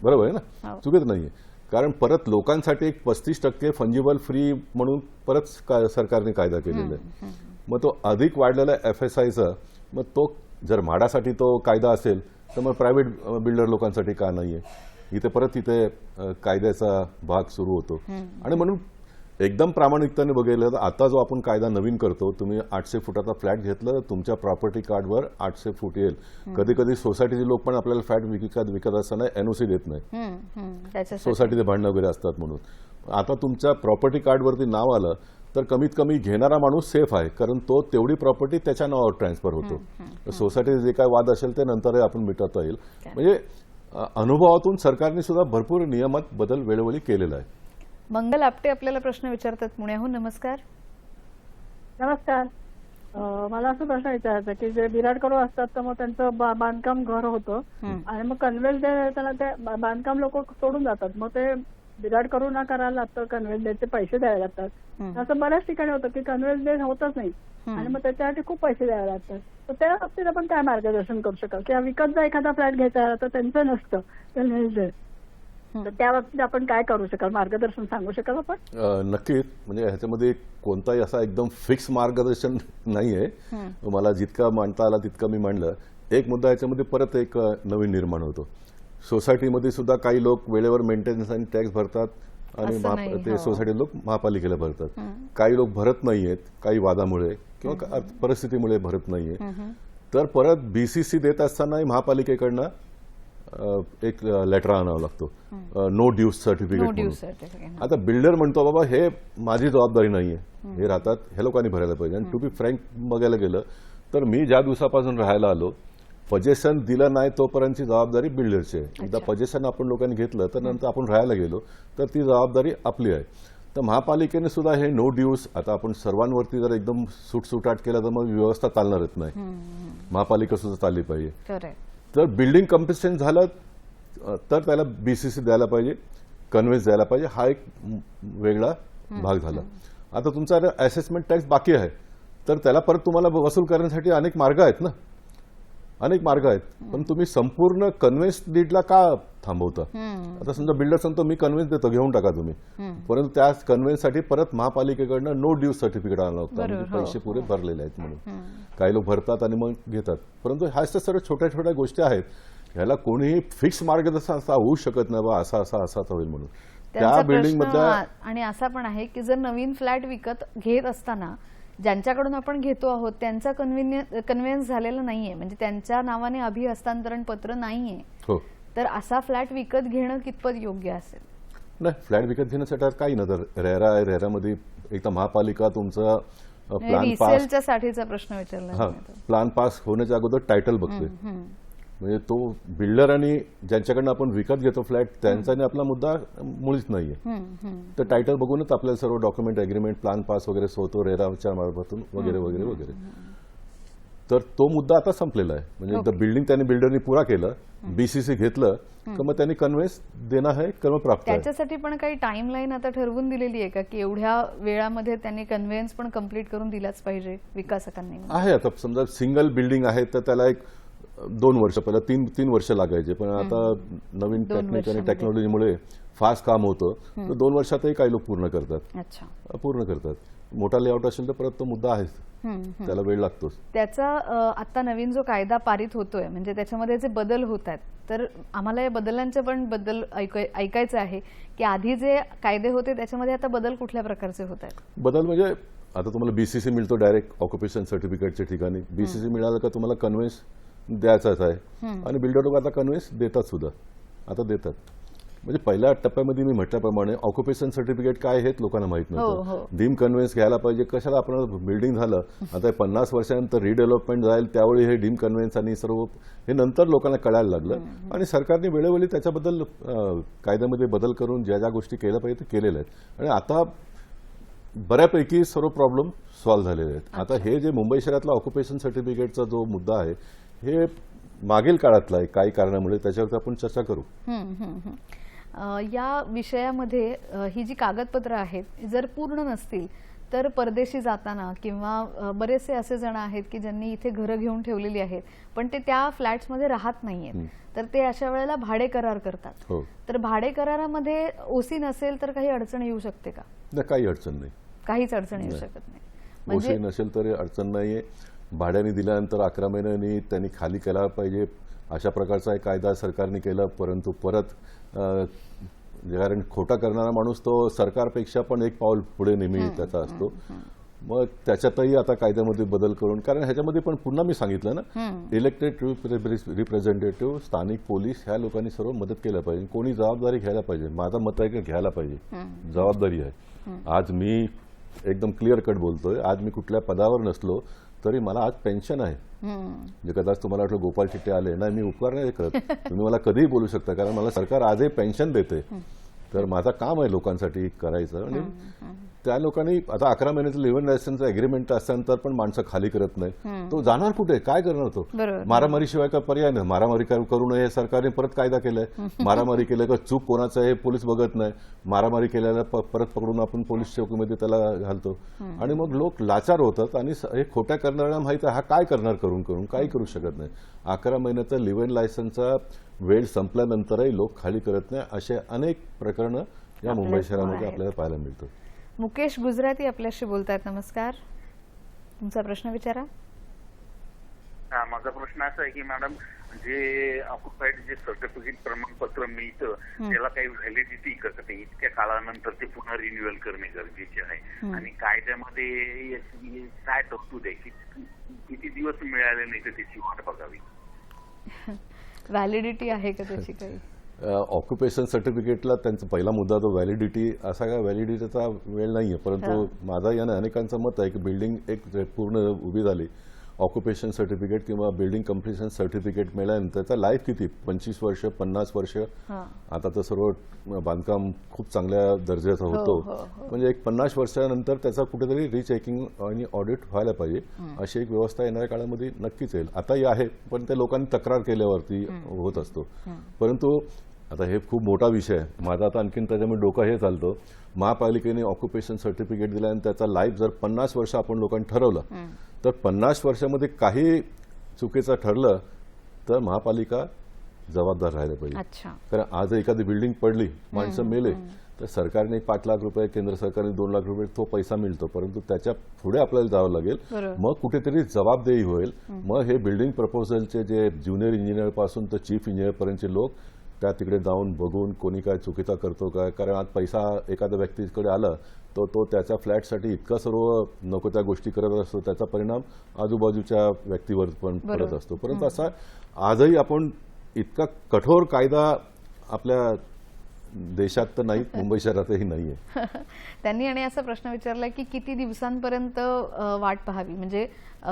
बरोबर आहे ना, चुकीचं नाहीये. कारण परत लोकांसाठी एक 35% फंजिबल फ्री म्हणून परत सरकारने कायदा केलेला आहे. मग तो अधिक वाढलेला FSIचा मग तो जर म्हाडासाठी तो कायदा असेल तर मग प्रायव्हेट बिल्डर लोकांसाठी का नाहीये. इथे परत इथे कायद्याचा भाग सुरू होतो. आणि म्हणून एकदम प्रामाणिकतेने बघितलं तर आता जो आपण कायदा नवीन करतो, तुम्ही 800 फुटाचा फ्लॅट घेतलं तुमच्या प्रॉपर्टी कार्डवर 800 फूट येईल. कधी कधी सोसायटीचे लोक पण आपल्याला फ्लॅट विकत असताना NOC देत नाही, सोसायटीचे भांडणं वगैरे असतात म्हणून. आता तुमच्या प्रॉपर्टी कार्डवरती नाव आलं तर कमीत कमी घेणारा माणूस सेफ आहे, कारण तो तेवढी प्रॉपर्टी त्याच्या नावावर ट्रान्सफर होतो. सोसायटीचे जे काय वाद असेल ते नंतरही आपण मिटवता येईल. म्हणजे अनुभवातून सरकारने सुद्धा भरपूर नियमात बदल वेळोवेळी केलेला आहे. मंगल आपटे आपल्याला प्रश्न विचारतात पुण्याहून. नमस्कार. नमस्कार. मला असं प्रश्न विचारायचा की जे बिराड करू असतात तर मग त्यांचं बांधकाम घर होतं आणि मग कन्व्हेन्स डे त्यांना ते बांधकाम लोक सोडून जातात, मग ते बिराड करू ना करायला लागतं, कन्व्हेन्स डेचे पैसे द्यावे लागतात. असं बऱ्याच ठिकाणी होतं की कन्व्हेन्स डे होतच नाही आणि मग त्याच्यासाठी खूप पैसे द्यावे लागतात. तर त्या बाबतीत आपण काय मार्गदर्शन करू शकाल? किंवा विकत जर एखादा फ्लॅट घ्यायचा तर त्यांचं नसतं कन्व्हेन्स डे, तर त्या बाबतीत आपण काय करू शकाल? मार्गदर्शन सांगू शकाल आपण? नक्कीच. म्हणजे ह्याच्यामध्ये कोणताही असा एकदम फिक्स मार्गदर्शन नाहीये. मला जितका मांडता आला तितकं मी मांडलं. एक मुद्दा ह्याच्यामध्ये परत एक नवीन निर्माण होतो. सोसायटीमध्ये सुद्धा काही लोक वेळेवर मेंटेनन्स आणि टॅक्स भरतात आणि ते सोसायटी लोक महापालिकेला भरतात. काही लोक भरत नाहीयेत, काही वादामुळे किंवा परिस्थितीमुळे भरत नाहीये. तर परत BCC देत असताना महापालिकेकडनं एक लेटर आणावं लागतो, नो ड्यूज सर्टिफिकेट म्हणून. आता बिल्डर म्हणतो बाबा हे माझी जबाबदारी नाहीये, हे राहतात हे लोकांनी भरायला पाहिजे. आणि टू बी फ्रँक बघायला गेलं तर मी ज्या दिवसापासून राहायला आलो पजेशन दिलं नाही तोपर्यंतची जबाबदारी बिल्डरची आहे. एकदा पजेशन आपण लोकांनी घेतलं तर नंतर आपण राहायला गेलो तर ती जबाबदारी आपली आहे. तर महापालिकेने सुद्धा हे नो ड्यूज, आता आपण सर्वांवरती जर एकदम सुटसुटाट केलं तर मग व्यवस्था चालणारच नाही. महापालिका सुद्धा चालली पाहिजे. तर बिल्डिंग कम्प्लिशन झालं तर त्याला BCC द्यायला पाहिजे, कन्व्हेन्स द्यायला पाहिजे. हा एक वेगळा भाग झाला. आता तुमचा असेसमेंट टॅक्स बाकी आहे तर त्याला परत तुम्हाला वसूल करण्यासाठी अनेक मार्ग आहेत ना, अनेक मार्ग आहेत. पण तुम्ही संपूर्ण कन्व्हेन्स डीडला का थांबवता? आता समजा बिल्डर सांगतो मी कन्व्हेन्स देतो, घेऊन टाका तुम्ही, परंतु त्या कन्व्हेन्ससाठी परत महापालिकेकडनं नो ड्यूज सर्टिफिकेट आणावं लागतं, म्हणजे पैसे पुरे भरलेले आहेत म्हणून. काही लोक भरतात आणि मग घेतात. परंतु ह्या सर्व छोट्या छोट्या गोष्टी आहेत, ह्याला कोणीही फिक्स मार्गदर्शन असा होऊ शकत नाही बा असा होईल म्हणून. त्या बिल्डिंग मधल्या. आणि असा पण आहे की जर नवीन फ्लॅट विकत घेत असताना ज्यांच्याकडून आपण घेतो आहोत त्यांचा कन्व्हिन्स झालेला नाहीये, म्हणजे त्यांच्या नावाने हस्तांतरण पत्र नाहीये, हो तर असा फ्लॅट विकत घेणं कितपत योग्य असेल? नाही, फ्लॅट विकत घेण्यासाठी आता काही ना, तर रेरा आहे, रेरामध्ये एक तर महापालिका तुमचा प्लॅन पास, रिसेलच्या साठीचा प्रश्न विचारला हा मी आता. प्लॅन पास होण्याच्या अगोदर टायटल बघते. म्हणजे तो बिल्डर आणि ज्यांच्याकडनं आपण विकत घेतो फ्लॅट त्यांच्याने आपला मुद्दा मुळीच नाहीये. तर टायटल बघूनच आपल्याला सर्व डॉक्युमेंट, अग्रीमेंट, प्लॅन पास वगैरे होतो रेराच्या मार्फतून वगैरे वगैरे वगैरे. तर तो मुद्दा आता संपलेला आहे. म्हणजे एकदा बिल्डिंग त्यांनी बिल्डरनी पुरा केलं, बीसीसी घेतलं तर मग त्यांनी कन्व्हेन्स देणं आहे कर्मप्राप्त आहे. त्याच्यासाठी पण काही टाइमलाईन आता ठरवून दिलेली आहे का, की एवढ्या वेळामध्ये त्यांनी कन्व्हेन्स पण कम्प्लीट करून दिलाच पाहिजे विकासकांनी? आहे. आता समजा सिंगल बिल्डिंग आहे तर त्याला एक 2 वर्ष, पहिला 3 वर्ष लागायचे, पण आता नवीन टेक्निक आणि टेक्नॉलॉजीमुळे फास्ट काम होतं, तर 2 वर्षातही काही लोक पूर्ण करतात. अच्छा, पूर्ण करतात. मोठा लेआउट असेल तर परत तो मुद्दा आहेच, त्याला वेळ लागतोच. त्याचा आता नवीन जो कायदा पारित होतोय, म्हणजे त्याच्यामध्ये जे बदल होत आहेत, तर आम्हाला या बदलांचे पण बद्दल ऐकायचं आहे की आधी जे कायदे होते त्याच्यामध्ये आता बदल कुठल्या प्रकारचे होत आहेत? बदल म्हणजे आता तुम्हाला बीसीसी मिळतो डायरेक्ट ऑक्युपेशन सर्टिफिकेटच्या ठिकाणी. बीसीसी मिळालं का तुम्हाला कन्व्हेन्स द्यायचाच आहे, आणि बिल्डर लोक आता कन्व्हेन्स देतात सुद्धा, आता देतात. म्हणजे पहिल्या टप्प्यामध्ये मी म्हटल्याप्रमाणे ऑक्युपेशन सर्टिफिकेट काय हे लोकांना माहित नव्हतं. डीम कन्व्हेन्स घ्यायला पाहिजे, कशाला आपण बिल्डिंग झालं आता 50 वर्षानंतर रिडेव्हलपमेंट जाईल त्यावेळी हे डीम कन्व्हेन्स आणि सर्व हे नंतर लोकांना कळायला लागलं, आणि सरकारने वेळोवेळी त्याच्याबद्दल कायद्यामध्ये बदल करून ज्या ज्या गोष्टी केल्या पाहिजे ते केलेल्या आहेत, आणि आता बऱ्यापैकी सर्व प्रॉब्लेम सॉल्व्ह झालेले आहेत. आता हे जे मुंबई शहरातला ऑक्युपेशन सर्टिफिकेटचा जो मुद्दा आहे हे मागील काळातला आहे, काही कारणामुळे, त्याच्यावर आपण चर्चा करू. या विषयामध्ये ही जी कागदपत्र आहेत जर पूर्ण नसतील तर परदेशी जाताना किंवा बरेचसे असे जण आहेत की ज्यांनी इथे घरं घेऊन ठेवलेली आहेत पण ते त्या फ्लॅट्समध्ये राहत नाहीयेत, तर ते अशा वेळेला भाडे करार करतात. तर भाडे करारामध्ये ओसी नसेल तर काही अडचण येऊ शकते का? काही अडचण नाही, काहीच अडचण येऊ शकत नाही. ओसी नसेल तरी अडचण नाहीये. भाड्याने दिल्यानंतर 11 महिन्यांनी त्यांनी खाली केला पाहिजे अशा प्रकारचा एक कायदा सरकारने केला, परंतु परत कारण खोटा करणारा माणूस तो सरकारपेक्षा पण एक पाऊल पुढे नेहमी त्याचा असतो. मग त्याच्यातही आता कायद्यामध्ये बदल करून, कारण ह्याच्यामध्ये पण पुन्हा मी सांगितलं ना, इलेक्टेड रिप्रेझेंटेटिव्ह, स्थानिक पोलीस ह्या लोकांनी सर्व मदत केल्या पाहिजे. कोणी जबाबदारी घ्यायला पाहिजे. माझं मत आहे की घ्यायला पाहिजे, जबाबदारी आहे. आज मी एकदम क्लिअर कट बोलतोय, आज मी कुठल्या पदावर नसलो तरी मला आज पेन्शन आहे. म्हणजे कदाच तुम्हाला वाटलं गोपाल चिट्टे आले, नाही, मी उपकार नाही करत, तुम्ही मला कधीही बोलू शकता, कारण मला सरकार आजही पेन्शन देते. तर माझं काम आहे लोकांसाठी करायचं, आणि त्या लोकांनी आता 11 महिन्याचं लिव्ह लायसन्सचं अग्रीमेंट असल्यानंतर पण माणसं खाली करत नाही. तो जाणार कुठे, काय करणार? तो मारामारीशिवाय काय पर्याय नाही. मारामारी करू नये, सरकारने परत कायदा केलाय. मारामारी केलं का चूक कोणाचं आहे पोलीस बघत नाही. मारामारी केल्याला परत पकडून आपण पोलीस चौकीमध्ये त्याला घालतो, आणि मग लोक लाचार होतात, आणि हे खोट्या करणाऱ्यांना माहिती आहे हा काय करणार, करून करून काही करू शकत नाही. 11 महिन्याचा लिव्ह इन लायसन्सचा वेळ संपल्यानंतरही लोक खाली करत नाही. असे अनेक प्रकरणं या मुंबई शहरामध्ये आपल्याला पाहायला मिळतात. मुकेश गुजराती आपल्याशी बोलतायत. नमस्कार, तुमचा प्रश्न विचारा. माझा प्रश्न असा आहे की मॅडम, जे ऑक्युपाईड जे सर्टिफिकेट प्रमाणपत्र मिळतं त्याला काही व्हॅलिडिटी का? ते इतक्या काळानंतर ते पुन्हा रिन्युअल करणे गरजेचे आहे, आणि कायद्यामध्ये काय तरतूद आहे की किती दिवस मिळाले नाही तर त्याची वाट बघावी? व्हॅलिडिटी आहे का त्याची काही? ऑक्युपेशन सर्टिफिकेटला त्यांचा पहिला मुद्दा तो व्हॅलिडिटी, असा काय व्हॅलिडिटीचा वेळ नाहीये. परंतु माझा यानं अनेकांचं मत आहे की बिल्डिंग एक पूर्ण उभी झाली, ऑक्युपेशन सर्टिफिकेट किंवा बिल्डिंग कम्प्लिशन सर्टिफिकेट मिळाल्यानंतर त्याचा लाईफ किती, 25 वर्ष, 50 वर्ष. आता तर सर्व बांधकाम खूप चांगल्या दर्जाचं होतो, म्हणजे एक 50 वर्षानंतर त्याचा कुठेतरी रिचेकिंग आणि ऑडिट व्हायला पाहिजे. अशी एक व्यवस्था येणाऱ्या काळामध्ये नक्कीच येईल. आताही आहे, पण ते लोकांनी तक्रार केल्यावरती होत असतो. परंतु आता हे खूप मोठा विषय आहे माझा. आता आणखीन त्याच्यामुळे डोकं हे चालतं, महापालिकेने ऑक्युपेशन सर्टिफिकेट दिलं आणि त्याचा लाईफ जर 50 वर्ष आपण लोकांनी ठरवलं, तर 50 वर्षामध्ये काही चुकीचं ठरलं तर महापालिका जबाबदार राहायला पाहिजे. कारण आज एखादी बिल्डिंग पडली, माणसं मेले, तर सरकारने 5 लाख रुपये, केंद्र सरकारने 2 लाख रुपये तो पैसा मिळतो, परंतु त्याच्या पुढे आपल्याला जावं लागेल. मग कुठेतरी जबाबदेही होईल. मग हे बिल्डिंग प्रपोजलचे जे ज्युनियर इंजिनियर पासून तर चीफ इंजिनियर पर्यंतचे लोक त्या तिकडे जाऊन बघून कोणी काय चुकीचा करतो काय, कारण आज पैसा एखाद्या व्यक्तीकडे आला तर तो त्याच्या फ्लॅटसाठी इतका सर्व नको त्या गोष्टी करत असतो, त्याचा परिणाम आजूबाजूच्या व्यक्तीवर पण पडत असतो. परंतु असा आजही आपण इतका कठोर कायदा आपल्या देशात तर नाही, मुंबई शहरातही नाहीये. त्यांनी आणि असा प्रश्न विचारला की किती दिवसांपर्यंत वाट पाहावी, म्हणजे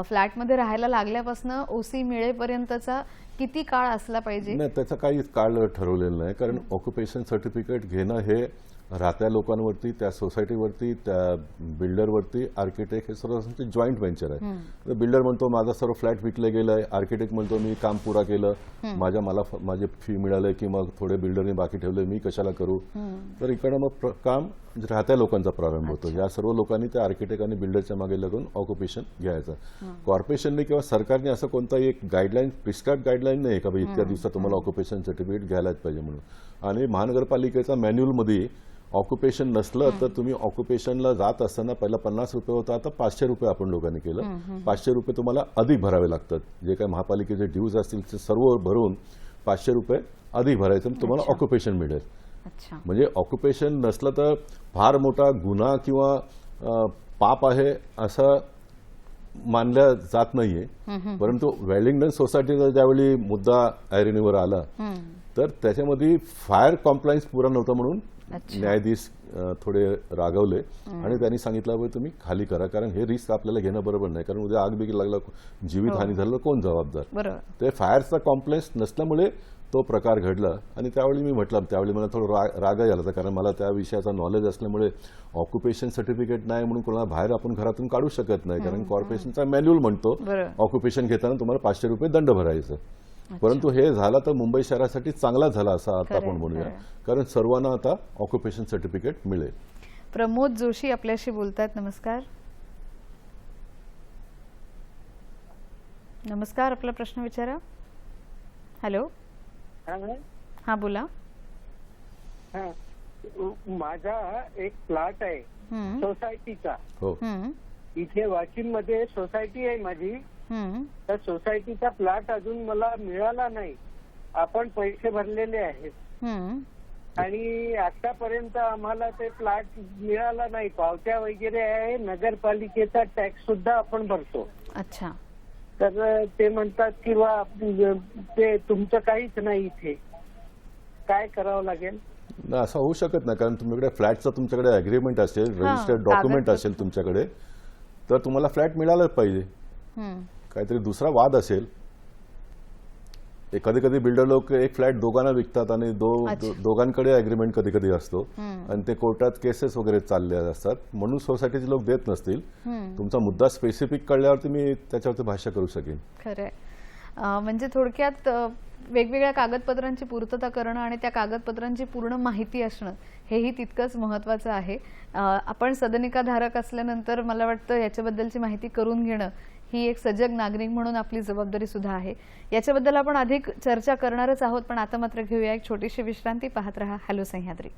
फ्लॅटमध्ये राहायला लागल्यापासून ओसी मिळेपर्यंतचा किती काळ असला पाहिजे? नाही, त्याचा काही काळ ठरवलेला नाही, कारण ऑक्युपेशन सर्टिफिकेट घेणं हे राहत्या लोकांवरती, त्या सोसायटीवरती, त्या बिल्डरवरती, आर्किटेक्ट हे सर्व जॉईंट व्हेंचर आहे. तर बिल्डर म्हणतो माझा सर्व फ्लॅट विकले गेलाय, आर्किटेक्ट म्हणतो मी काम पुरा केलं, मला माझे फी मिळाले की मग थोडे बिल्डरने बाकी ठेवले, मी कशाला करू. तर इकडं मग काम राहत्या लोकांचा प्रारंभ होतो. या सर्व लोकांनी त्या आर्किटेक्ट आणि बिल्डरच्या मागे लागून ऑक्युपेशन घ्यायचं. कॉर्पोरेशनने किंवा सरकारने असं कोणताही एक गाईडलाईन, प्रिस्क्राईब गाईडलाईन नाही का इतक्या दिवसात तुम्हाला ऑक्युपेशन सर्टिफिकेट घ्यायलाच पाहिजे म्हणून. आणि महानगरपालिकेचा मॅन्युअलमध्ये ऑक्युपेशन नसलं तर तुम्ही ऑक्युपेशनला जात असताना पहिला 50 रुपये होता, आता 500 रुपये आपण लोकांनी केलं. 500 रुपये तुम्हाला अधिक भरावे लागतात. जे काही महापालिकेचे ड्यूज असतील ते सर्व भरून 500 रुपये अधिक भरायचं, तुम्हाला ऑक्युपेशन मिळेल. म्हणजे ऑक्युपेशन नसलं तर फार मोठा गुन्हा किंवा पाप आहे असं मानल्या जात नाहीये. परंतु वेलिंग्टन सोसायटीचा ज्यावेळी मुद्दा ऐरणीवर आला तर त्याच्यामध्ये फायर कॉम्प्लायन्स पुरा नव्हता म्हणून न्यायाधीश थोडे रागवले आणि त्यांनी सांगितलं तुम्ही खाली करा, कारण हे रिस्क आपल्याला घेणं बरोबर नाही, कारण उद्या आग बिगी लागला, जीवितहानी झालं, कोण जबाबदार. ते फायरचा कॉम्प्लायन्स नसल्यामुळे तो प्रकार घडला. आणि त्यावेळी मी म्हटलं, त्यावेळी मला थोडं रागही आला होता, कारण मला त्या विषयाचा नॉलेज असल्यामुळे ऑक्युपेशन सर्टिफिकेट नाही म्हणून कोणाला बाहेर आपण घरातून काढू शकत नाही, कारण कॉर्पोरेशनचा मॅन्युअल म्हणतो ऑक्युपेशन घेताना तुम्हाला 500 रुपये दंड भरायचं. परंतु हे झालं तर मुंबई शहरासाठी चांगला झाला असं आता आपण म्हणूया, कारण सर्वांना आता ऑक्युपेशन सर्टिफिकेट मिळेल. प्रमोद जोशी आपल्याशी बोलतात. नमस्कार. नमस्कार, आपला प्रश्न विचारा. हॅलो. हा बोला. माझा एक प्लॉट आहे सोसायटीचा. हो. इथे वाशिम मध्ये सोसायटी आहे माझी. त्या सोसायटीचा प्लॉट अजून मला मिळाला नाही. आपण पैसे भरलेले आहेत आणि आतापर्यंत आम्हाला ते प्लॉट मिळाला नाही. पावत्या वगैरे आहे, नगरपालिकेचा टॅक्स सुद्धा आपण भरतो. अच्छा. तर ते म्हणतात किंवा ते तुमचं काहीच नाही, इथे काय करावं लागेल? असं होऊ शकत नाही, कारण तुमच्याकडे फ्लॅटचा तुमच्याकडे अग्रीमेंट असेल, रजिस्टर्ड डॉक्युमेंट असेल तुमच्याकडे, तर तुम्हाला फ्लॅट मिळालाच पाहिजे. काहीतरी दुसरा वाद असेल. कधी कधी बिल्डर लोक एक फ्लॅट दोघांना विकतात आणि दोघांकडे अग्रीमेंट कधी कधी असतो आणि ते कोर्टात केसेस वगैरे चालले असतात, म्हणून सोसायटीचे लोक देत नसतील. तुमचा मुद्दा स्पेसिफिक कळल्यावरती मी त्याच्यावरती भाष्य करू शकेन. खरंय. म्हणजे थोडक्यात वेगवेगळ्या कागदपत्रांची पूर्तता करणं आणि त्या कागदपत्रांची पूर्ण माहिती असणं हेही तितकंच महत्त्वाचं आहे. आपण सदनिकाधारक असल्यानंतर मला वाटतं याच्याबद्दलची माहिती करून घेणं ही एक सजग नागरिक म्हणून आपली जबाबदारी सुद्धा आहे. याच्याबद्दल आपण अधिक चर्चा करणारच आहोत, पण आता मात्र घेऊया एक छोटीशी विश्रांती. पाहत रहा हॅलो सह्याद्री.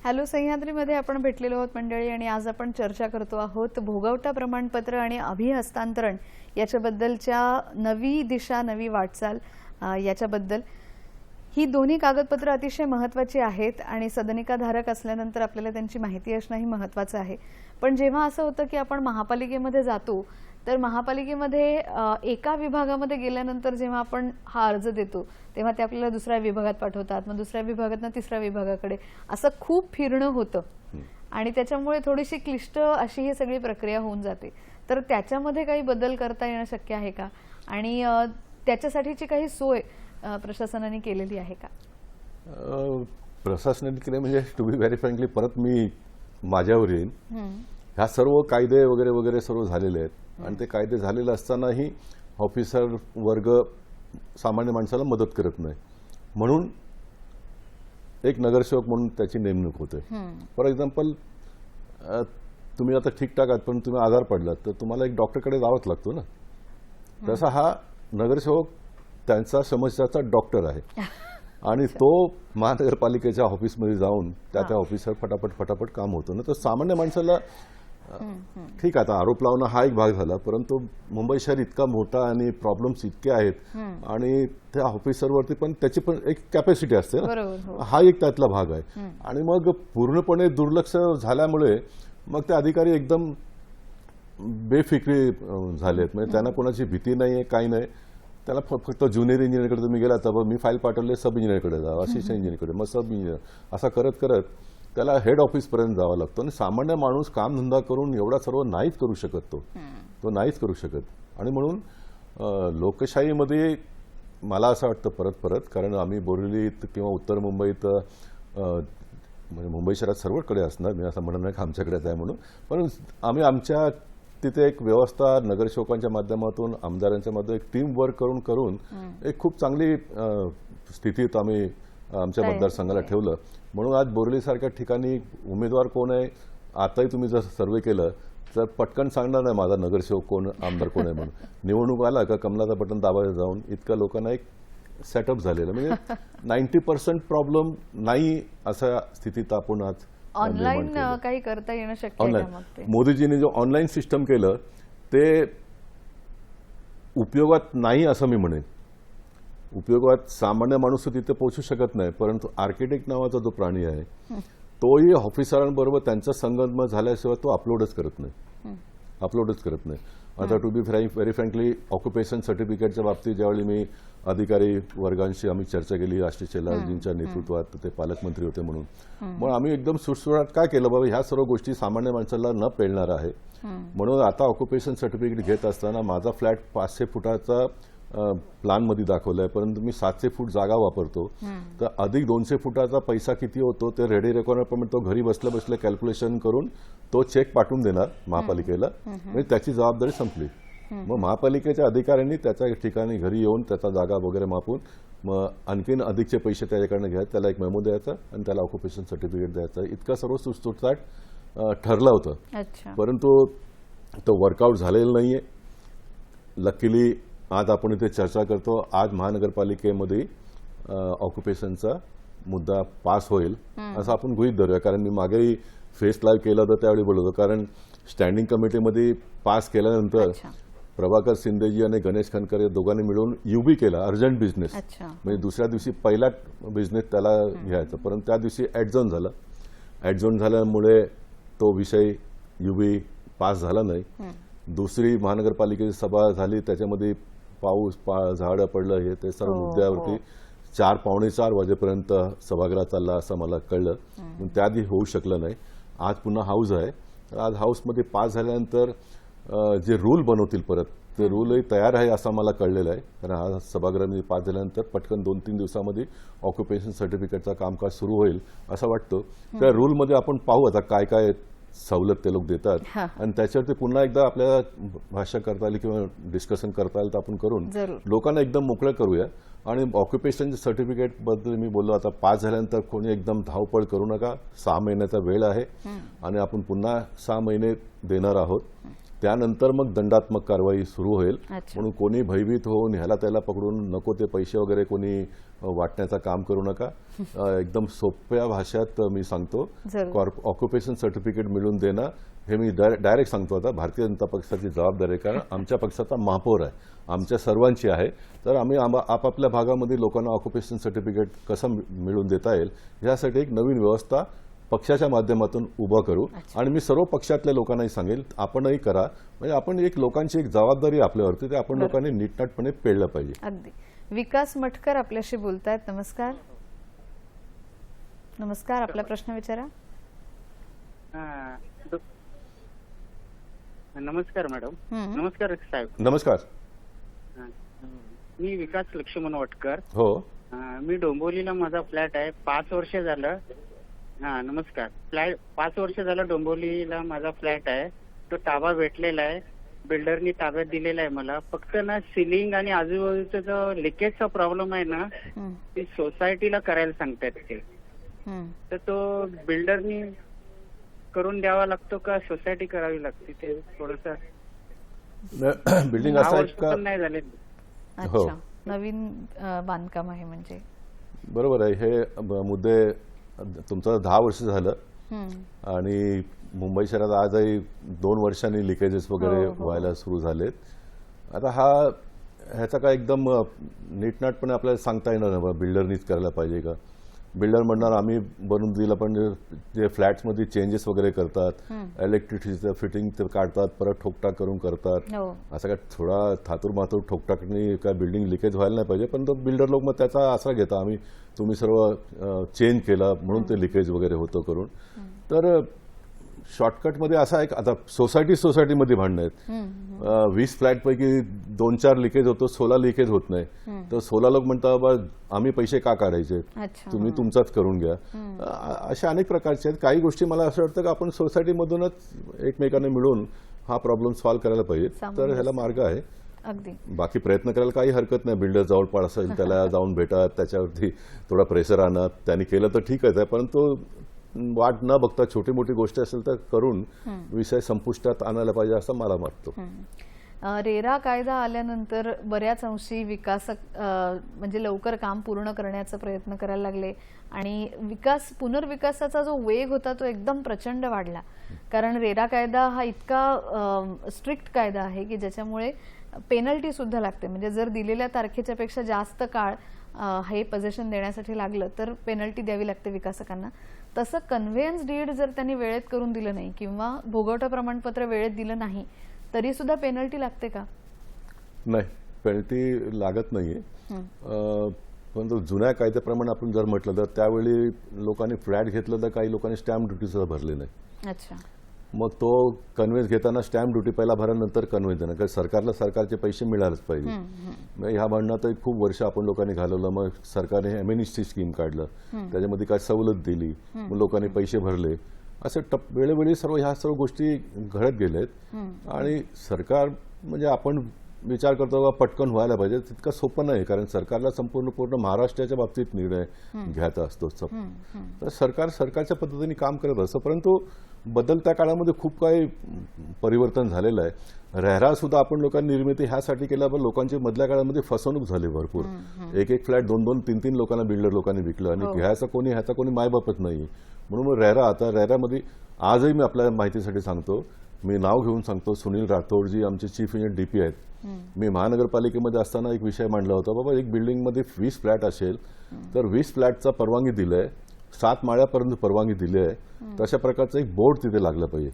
हॅलो सह्याद्रीमध्ये आपण भेटलेलो आहोत मंडळी, आणि आज आपण चर्चा करतो आहोत भोगवटा प्रमाणपत्र आणि अभिहस्तांतरण याच्याबद्दलच्या नवी दिशा, नवी वाटचाल याच्याबद्दल. ही दोन्ही कागदपत्र अतिशय महत्त्वाची आहेत आणि सदनिकाधारक असल्यानंतर आपल्याला त्यांची माहिती असणंही महत्त्वाचं आहे. पण जेव्हा असं होतं की आपण महापालिकेमध्ये जातो तर महापालिकेमध्ये एका विभागामध्ये गेल्यानंतर जेव्हा आपण हा अर्ज देतो तेव्हा ते आपल्याला दुसऱ्या विभागात पाठवतात, मग दुसऱ्या विभागातनं तिसऱ्या विभागाकडे, असं खूप फिरणं होतं आणि त्याच्यामुळे थोडीशी क्लिष्ट अशी ही सगळी प्रक्रिया होऊन जाते. तर त्याच्यामध्ये काही बदल करता येणं शक्य आहे का आणि त्याच्यासाठीची काही सोय प्रशासनाने केलेली आहे का? प्रशासनाने केले म्हणजे टू बी व्हेरी फ्रँकली परत मी माझ्यावर येईन. ह्या सर्व कायदे वगैरे वगैरे सर्व झालेले आहेत आणि ते कायदे झालेले असतानाही ऑफिसर वर्ग सामान्य माणसाला मदत करत नाही, म्हणून एक नगरसेवक म्हणून त्याची नेमणूक होते. फॉर एक्झाम्पल तुम्ही आता ठीकठाक आहात पण तुम्ही आजार पडलात तर तुम्हाला एक डॉक्टरकडे जावंच लागतो ना. तसा हा नगरसेवक त्यांचा समस्याचा डॉक्टर आहे आणि तो महानगरपालिकेच्या ऑफिसमध्ये जाऊन त्या ऑफिसर फटाफट काम होतो ना. तर सामान्य माणसाला ठीक आहे, आता आरोप लावणं हा एक भाग झाला, परंतु मुंबई शहर इतका मोठा आणि प्रॉब्लेम्स इतके आहेत आणि त्या ऑफिसरवरती पण त्याची पण एक कॅपॅसिटी असते ना, बरोबर, हो. हा एक त्यातला भाग आहे. आणि मग पूर्णपणे दुर्लक्ष झाल्यामुळे मग ते अधिकारी एकदम बेफिक्री झालेत. म्हणजे त्यांना कोणाची भीती नाही आहे, काही नाही. त्याला फक्त ज्युनियर इंजिनियरकडे तुम्ही गेला तर मी फाईल पाठवले सब इंजिनियरकडे जा, असिस्टंट इंजिनियरकडे, मग सब इंजिनियर, असं करत करत त्याला हेड ऑफिसपर्यंत जावं लागतं. आणि सामान्य माणूस कामधंदा करून एवढा सर्व नाहीच करू शकत, तो नाहीच करू शकत. आणि म्हणून लोकशाहीमध्ये मला असं वाटतं परत कारण आम्ही बोरिवलीत किंवा उत्तर मुंबईत म्हणजे मुंबई शहरात सर्वकडे असणार, मी असं म्हणत नाही की आमच्याकडेच आहे म्हणून, पण आम्ही आमच्या तिथे एक व्यवस्था नगरसेवकांच्या माध्यमातून, आमदारांच्या माध्यमातून एक टीम वर्क करून एक खूप चांगली स्थितीत आम्ही आमच्या मतदारसंघाला ठेवलं. म्हणून आज बोरिवलीसारख्या ठिकाणी उमेदवार कोण आहे, आताही तुम्ही जर सर्वे केलं तर पटकन सांगणार नाही माझा नगरसेवक कोण, आमदार कोण आहे म्हणून. निवडणूक आला का कमलाचा बटन दाबायला जाऊन इतक्या लोकांना एक सेटअप झालेलं, म्हणजे 90% प्रॉब्लेम नाही अशा स्थितीत आपण आज ऑनलाईन काही करता येणं शक्य आहे का मग ते? मोदीजींनी जो ऑनलाईन सिस्टम केलं ते उपयोगात नाही असं मी म्हणेन. उपयोगात सामान्य माणूस तिथे पोहोचू शकत नाही, परंतु आर्किटेक्ट नावाचा जो प्राणी आहे तोही ऑफिसरांबरोबर त्यांचा संगम झाल्याशिवाय तो अपलोडच करत नाही. आता to be very frankly, occupation सर्टिफिकेटच्या बाबतीत ज्यावेळी मी अधिकारी वर्गांशी आम्ही चर्चा केली, आशिष शेलारजींच्या नेतृत्वात, ते पालकमंत्री होते म्हणून, मग आम्ही एकदम सुटसुटाट काय केलं, बाबा ह्या सर्व गोष्टी सामान्य माणसाला न पेलणार आहे. म्हणून आता ऑक्युपेशन सर्टिफिकेट घेत असताना माझा फ्लॅट 500 फुटाचा प्लॅनमध्ये दाखवलाय, परंतु मी 700 फूट जागा वापरतो, तर अधिक 200 फुटाचा पैसा किती होतो ते रेडी रेकॉर्ड तो घरी बसल्या बसल्या कॅल्क्युलेशन करून तो चेक पाठवून देणार महापालिकेला, म्हणजे त्याची जबाबदारी संपली. मग महापालिकेच्या अधिकाऱ्यांनी त्याच्या ठिकाणी घरी येऊन त्याचा जागा वगैरे मापून मग आणखीन अधिकचे पैसे त्याच्याकडनं घ्यायचे, त्याला एक मेमो द्यायचा आणि त्याला ऑक्युपेशन सर्टिफिकेट द्यायचं. इतकं सर्व सुटसुटाट ठरलं होतं, परंतु तो वर्कआउट झालेलं नाहीये. लकीली आज आपण इथे चर्चा करतो, आज महानगरपालिकेमध्ये ऑक्युपेशनचा मुद्दा पास होईल असं आपण गृहीत धरूया. कारण मी मागेही फेस लाईव्ह केलं होतं त्यावेळी बोलत होतो, कारण स्टँडिंग कमिटीमध्ये पास केल्यानंतर प्रभाकर शिंदेजी आणि गणेश खनकर या दोघांनी मिळून युबी केला, अर्जंट बिझनेस, म्हणजे दुसऱ्या दिवशी पहिला बिझनेस त्याला घ्यायचा, परंतु त्या दिवशी ॲडझॉन झालं. ॲडझॉन झाल्यामुळे तो विषय युबी पास झाला नाही. दुसरी महानगरपालिकेची सभा झाली, त्याच्यामध्ये पाऊस झाडं पडलं, हे ते सर्व मुद्द्यावरती 4 पावणे 4 वाजेपर्यंत सभागृह चालला असं मला कळलं, पण त्याआधी होऊ शकलं नाही. आज पुन्हा हाऊस आहे, तर आज हाऊसमध्ये पास झाल्यानंतर जे रूल बनवतील परत ते रूलही तयार आहे असं मला कळलेलं आहे. कारण हा सभागृहामध्ये पास झाल्यानंतर पटकन 2-3 दिवसामध्ये ऑक्युपेशन सर्टिफिकेटचा कामकाज सुरू होईल असं वाटतं. त्या रूलमध्ये आपण पाहू आता काय काय सवलत ते लोक देतात आणि त्याच्यावरती पुन्हा एकदा आपल्याला भाष्य करता येईल किंवा डिस्कशन करता येईल तर आपण करून लोकांना एकदम मोकळं करूया. आणि ऑक्युपेशन सर्टिफिकेट बद्दल मी बोललो, आता पास झाल्यानंतर कोणी एकदम धावपळ करू नका. 6 महिन्याचा वेळ आहे आणि आपण पुन्हा 6 महिने देणार आहोत. त्यानंतर मग दंडात्मक कारवाई सुरू होईल. म्हणून कोणी भयभीत होऊन ह्याला त्याला पकडून नको ते पैसे वगैरे कोणी वाटण्याचं काम करू नका. एकदम सोप्या भाषेत मी सांगतो, ऑक्युपेशन सर्टिफिकेट मिळवून देणं हे मी डायरेक्ट सांगतो. आता भारतीय जनता पक्षाची जबाबदारी आहे, कारण आमच्या पक्षाचा महापौर आहे, आमच्या सर्वांची आहे. तर आम्ही आपापल्या भागामध्ये लोकांना ऑक्युपेशन सर्टिफिकेट कसं मिळवून देता येईल यासाठी एक नवीन व्यवस्था पक्षाच्या माध्यमातून उभं करू. आणि मी सर्व पक्षातल्या लोकांनाही सांगेल आपणही करा, म्हणजे आपण एक लोकांची एक जबाबदारी आपल्यावरती, ते आपण लोकांनी नीटनाटपणे पेळलं पाहिजे. अगदी. विकास मटकर आपल्याशी बोलतायत. नमस्कार. नमस्कार, आपला प्रश्न विचारा. नमस्कार मॅडम. नमस्कार साहेब. नमस्कार. मी विकास लक्ष्मण वटकर. हो. मी डोंबिवलीला माझा फ्लॅट आहे. 5 वर्ष झालं. नमस्कार. 5 वर्ष झालं डोंबिवलीला माझा फ्लॅट आहे. तो ताबा भेटलेला आहे, बिल्डरनी ताब्यात दिलेला आहे मला. फक्त ना सिलिंग आणि आजूबाजूचा जो लिकेजचा प्रॉब्लेम आहे ना, ते सोसायटीला करायला सांगतात ते. तर तो बिल्डरनी करून द्यावा लागतो का सोसायटी करावी लागते? ते थोडंसं बिल्डिंग असं नाही झाले. अच्छा, नवीन बांधकाम आहे म्हणजे. बरोबर आहे. हे मुद्दे तुमचं 10 वर्ष झालं आणि मुंबई शहरात आजही 2 वर्षांनी लिकेजेस वगैरे व्हायला सुरू झालेत. आता ह्याचा काय एकदम नीटनाटपणे आपल्याला सांगता येणार नाही बिल्डरनीच करायला पाहिजे का. बिल्डर म्हणणार आम्ही बनवून दिलं, पण जे फ्लॅट्समध्ये चेंजेस वगैरे करतात, इलेक्ट्रिसिटीचं फिटिंग ते काढतात, परत ठोकटाक करून करतात. असं काय थोडा थातूर मातूर ठोकटाकनी काय बिल्डिंग लिकेज व्हायला नाही पाहिजे, पण तो बिल्डर लोक मग त्याचा आसरा घेता तुम्ही सर्व चेंज केला म्हणून ते लिकेज वगैरे होतं करून. तर शॉर्टकटमध्ये असा एक आता सोसायटीमध्ये भांडणं आहेत. 20 फ्लॅटपैकी 2-4 लिकेज होतो, 16 लिकेज होत नाही. तर 16 लोक म्हणतात बा आम्ही पैसे का काढायचे, तुम्ही तुमचाच करून घ्या. अशा अनेक प्रकारचे आहेत. काही गोष्टी मला असं वाटतं की आपण सोसायटीमधूनच एकमेकांना मिळून हा प्रॉब्लेम सॉल्व्ह करायला पाहिजे. तर ह्याला मार्ग आहे. अगदी बाकी प्रयत्न करायला काही हरकत नाही. बिल्डर जवळपास असेल त्याला जाऊन भेटा, त्याच्यावरती थोडा प्रेशर आणा. त्यांनी केलं तर ठीकच आहे, परंतु वाट न बघता छोटी मोठी गोष्ट असेल तर करून विषय संपुष्टात आणायला पाहिजे असं मला वाटतं. रेरा कायदा आल्यानंतर बऱ्याच अंशी विकासक म्हणजे लवकर काम पूर्ण करण्याचा प्रयत्न करायला लागले आणि पुनर्विकासाचा जो वेग होता तो एकदम प्रचंड वाढला. कारण रेरा कायदा हा इतका स्ट्रिक्ट कायदा आहे की ज्याच्यामुळे पेनल्टी सुद्धा लागते. म्हणजे जर दिलेल्या तारखेच्या पेक्षा जास्त काळ हे पोझिशन देण्यासाठी लागलं तर पेनल्टी द्यावी लागते विकासकांना. तसं कन्व्हेयन्स डीड जर त्यांनी वेळेत करून दिलं नाही किंवा भोगवटा प्रमाणपत्र वेळेत दिलं नाही तरी सुद्धा पेनल्टी लागते का? नाही, पेनल्टी लागत नाहीये. परंतु जुन्या कायद्याप्रमाणे आपण जर म्हटलं तर त्यावेळी लोकांनी फ्लॅट घेतलं तर काही लोकांनी स्टॅम्प ड्युटी सुद्धा भरली नाही. अच्छा. मग तो कन्व्हेन्स घेताना स्टॅम्प ड्युटी पहिला भरा, नंतर कन्व्हेन्स देणार, कारण सरकारला सरकारचे पैसे मिळालेच पाहिजे. मग ह्या भांडणात खूप वर्ष आपण लोकांनी घालवलं. मग सरकारने एमएनएसटी स्कीम काढलं, त्याच्यामध्ये काय सवलत दिली, मग लोकांनी पैसे भरले. असे वेळोवेळी ह्या सर्व गोष्टी घडत गेल्यात. आणि सरकार म्हणजे आपण विचार करतो का पटकन व्हायला पाहिजे, तितकं सोपं नाही. कारण सरकारला पूर्ण महाराष्ट्राच्या बाबतीत निर्णय घ्यायचा असतो. तर सरकारच्या पद्धतीने काम करत असतं. परंतु बदलत्या काळामध्ये खूप काही परिवर्तन झालेलं आहे. रेरा सुद्धा आपण लोकांनी निर्मिती ह्यासाठी केला, पण लोकांची मधल्या काळामध्ये फसवणूक झाली भरपूर. एक फ्लॅट 2-2, 3-3 लोकांना बिल्डर लोकांनी विकलं आणि ह्याचा कोणी मायबापच नाही. म्हणून मग आता रेरामध्ये आजही मी आपल्या माहितीसाठी सांगतो, मी नाव घेऊन सांगतो, सुनील राठोडजी आमचे चीफ इंजिनियर डीपी आहेत. मी महानगरपालिकेमध्ये असताना एक विषय मांडला होता, बाबा एक बिल्डिंगमध्ये 20 फ्लॅट असेल तर 20 फ्लॅटचा परवानगी दिलंय, 7 माळ्यापर्यंत परवानगी दिली आहे. तशा प्रकारचं एक बोर्ड तिथे लागलं पाहिजे.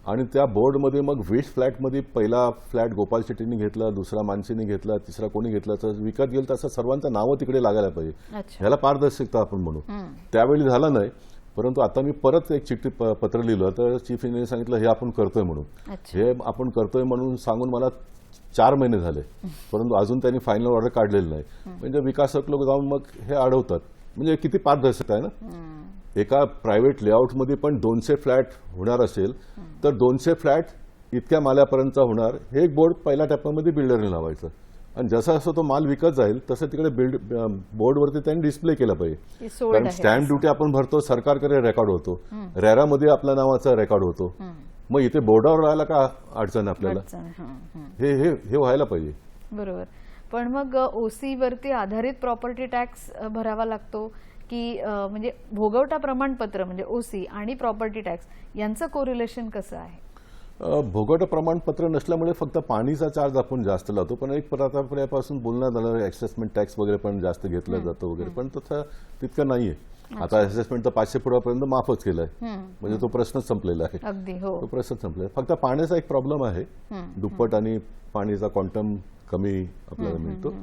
आणि त्या बोर्डमध्ये मग 20 फ्लॅटमध्ये पहिला फ्लॅट गोपाल शेट्टींनी घेतला, दुसरा मानसीने घेतला, तिसरा कोणी घेतला, तर विकत गेलं तसं सर्वांचं नावं तिकडे लागायला पाहिजे. ह्याला पारदर्शकता आपण म्हणू. त्यावेळी झालं नाही. परंतु आता मी परत एक चिठ्ठी पत्र लिहिलं तर चीफ इंजिनियर सांगितलं हे आपण करतोय म्हणून. हे आपण करतोय म्हणून सांगून मला 4 महिने झाले, परंतु अजून त्यांनी फायनल ऑर्डर काढलेली नाही. म्हणजे विकासक लोक जाऊन मग हे अडवतात. म्हणजे किती पारदर्शकता आहे ना. एका प्रायव्हेट लेआउटमध्ये पण 200 फ्लॅट होणार असेल तर 200 फ्लॅट इतक्या माल्यापर्यंतचा होणार, हे एक बोर्ड पहिल्या टप्प्यामध्ये बिल्डरने लावायचं. आणि जसं असं तो माल विकत जाईल तसं तिकडे बोर्डवरती त्यांनी डिस्प्ले केला पाहिजे. कारण स्टॅम्प ड्युटी आपण भरतो, सरकारकडे रेकॉर्ड होतो, रेरामध्ये आपल्या नावाचा रेकॉर्ड होतो. मग इथे बोर्डावर राहायला का अडचण आपल्याला? हे व्हायला पाहिजे. बरोबर. पण मग ओसी वरती आधारित प्रॉपर्टी टॅक्स भरावा लागतो की म्हणजे भोगवटा प्रमाणपत्र म्हणजे ओसी आणि प्रॉपर्टी टॅक्स यांचं कोरिलेशन कसं आहे? भोगवटा प्रमाणपत्र नसल्यामुळे फक्त पाणीचा चार्ज आपण जास्त लावतो, पण एक प्रकारपासून बोलण्यात आलं असेसमेंट टॅक्स वगैरे पण जास्त घेतलं जातं वगैरे, पण तसं तितकं नाहीये. आता असेसमेंट तर 500 फुटापर्यंत माफच केलंय. म्हणजे तो प्रश्नच संपलेला आहे. अगदी हो, तो प्रश्नच संपलेला. फक्त पाण्याचा एक प्रॉब्लेम आहे, दुप्पट आणि पाणीचा क्वांटम कमी आपल्याला मिळतो.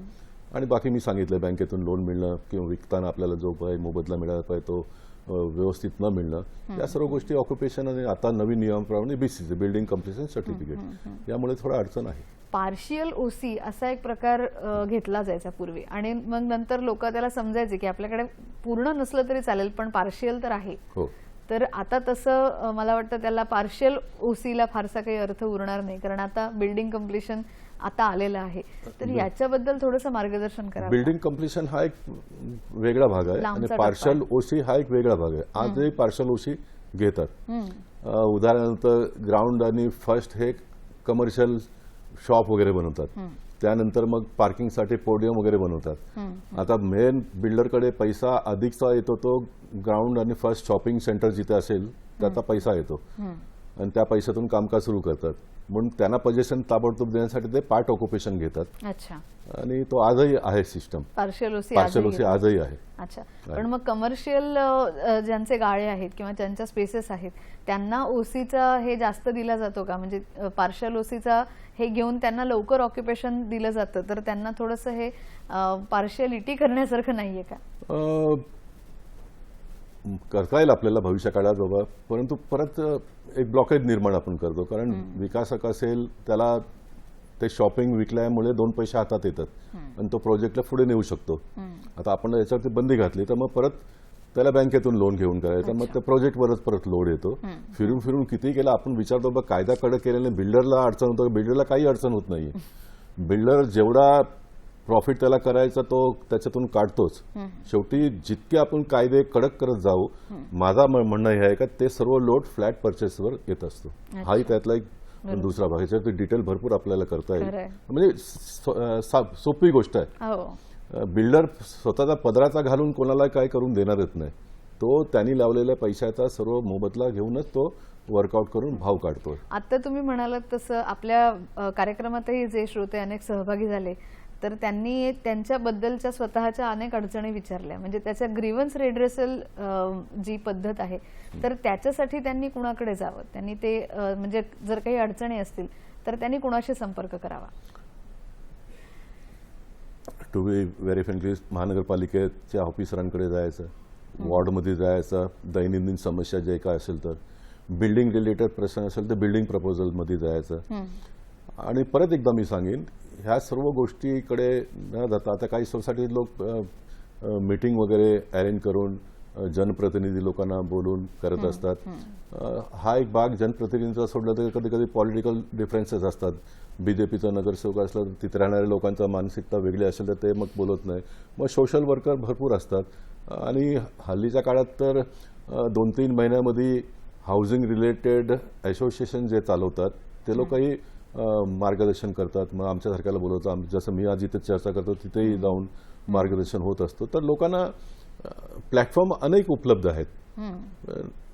आणि बाकी मी सांगितलं बँकेतून लोन मिळणं किंवा विकताना आपल्याला जो मोबदला मिळाला पाहिजे तो व्यवस्थित न मिळणं, या सर्व गोष्टी ऑक्युपेशन आणि आता नवीन नियमाप्रमाणे बीसीसी बिल्डिंग कम्प्लिशन सर्टिफिकेट, यामुळे थोडा अडचण आहे. पार्शियल ओसी असा एक प्रकार घेतला जायचा पूर्वी आणि मग नंतर लोक त्याला समजायचे की आपल्याकडे पूर्ण नसलं तरी चालेल पण पार्शियल तर आहे. तर आता तसं मला वाटतं त्याला पार्शियल ओसीला फारसा काही अर्थ उरणार नाही, कारण आता बिल्डिंग कम्प्लिशन आता आलेलं आहे. तर याच्याबद्दल थोडंसं मार्गदर्शन करा. बिल्डिंग कम्प्लिशन हा एक वेगळा भाग आहे आणि पार्शल ओसी हा एक वेगळा भाग आहे. आजही पार्शल ओसी घेतात. उदाहरणार्थ ग्राउंड आणि फर्स्ट हे कमर्शियल शॉप वगैरे बनवतात, त्यानंतर मग पार्किंगसाठी पोडियम वगैरे बनवतात. आता मेन बिल्डरकडे पैसा अधिकचा येतो तो ग्राउंड आणि फर्स्ट शॉपिंग सेंटर जिथे असेल त्याचा पैसा येतो आणि त्या पैशातून कामकाज सुरू करतात. म्हणून त्यांना पोझिशन ताबडतोब देण्यासाठी ते पार्ट ऑक्युपेशन घेतात अच्छा. आणि तो आजही आहे सिस्टम. पार्शियल ओसी आजही आहे. अच्छा. पण मग कमर्शियल ज्यांचे गाळे आहेत किंवा ज्यांच्या स्पेसेस आहेत त्यांना ओसीचा हे जास्त दिला जातो का? म्हणजे पार्शियल ओसीचा हे घेऊन त्यांना लवकर ऑक्युपेशन दिलं जातं तर त्यांना थोडंसं हे पार्शियलिटी करण्यासारखं नाहीये का? करता येईल आपल्याला भविष्य काळात बाबा, परंतु परत एक ब्लॉकेज निर्माण आपण करतो. कारण विकासक असेल त्याला ते शॉपिंग विकल्यामुळे 2 पैसे हातात येतात आणि तो प्रोजेक्टला पुढे नेऊ शकतो. आता आपण याच्यावरती बंदी घातली तर मग परत त्याला बँकेतून लोन घेऊन करायचं, मग त्या प्रोजेक्टवरच परत लोड येतो. फिरून फिरून किती केला आपण विचारतो बाबा कायदा कडक केल्याने बिल्डरला अडचण होतं. बिल्डरला काही अडचण होत नाही. बिल्डर जेवढा प्रॉफिट त्याला करायचा तो त्याच्यातून काढतोच. शेवटी जितके आपण कायदे कडक करत जाऊ, माझा म्हणणं हे आहे का ते सर्व लोड फ्लॅट परचेसवर येत असतो. हाही त्यातला एक दुसरा भाग. याच्यावरती डिटेल भरपूर आपल्याला करता येईल. म्हणजे सोपी गोष्ट आहे. बिल्डर स्वतःचा पदराचा घालून कोणाला काय करून देणारच नाही. तो त्यांनी लावलेल्या पैशाचा सर्व मोबदला घेऊनच तो वर्कआउट करून भाव काढतो. आता तुम्ही म्हणालात तसं आपल्या कार्यक्रमातही जे श्रोते अनेक सहभागी झाले तर त्यांनी त्यांच्याबद्दलच्या स्वतःच्या अनेक अडचणी विचारल्या. म्हणजे त्याच्या ग्रीव्हन्स रेड्रेसल जी पद्धत आहे तर त्याच्यासाठी त्यांनी कुणाकडे जावं? त्यांनी ते म्हणजे जर काही अडचणी असतील तर त्यांनी कुणाशी संपर्क करावा? टू बी व्हेरी फ्रँकली महानगरपालिकेच्या ऑफिसरांकडे जायचं, वॉर्डमध्ये जायचं, दैनंदिन समस्या जे काय असेल तर बिल्डिंग रिलेटेड प्रश्न असेल तर बिल्डिंग प्रपोजलमध्ये जायचं. आणि परत एकदा मी सांगेन ह्या सर्व गोष्टीकडे न जाता आता काही सोसायटी लोक मीटिंग वगैरे अरेंज करून जनप्रतिनिधी लोकांना बोलून करत असतात. हा एक भाग जनप्रतिनिधींचा सोडला तर कधी कधी पॉलिटिकल डिफरन्सेस असतात. बीजेपीचा नगरसेवक असला तर तिथे राहणाऱ्या लोकांचा मानसिकता वेगळी असेल तर ते मग बोलत नाही. मग सोशल वर्कर भरपूर असतात आणि हल्लीच्या काळात तर 2-3 महिन्यामध्ये हाऊसिंग रिलेटेड असोसिएशन जे चालवतात ते लोकही मार्गदर्शन करतात. मग आमच्यासारख्याला बोलवतं. जसं मी आज इथे चर्चा करतो तिथेही जाऊन मार्गदर्शन होत असतो. तर लोकांना प्लॅटफॉर्म अनेक उपलब्ध आहेत.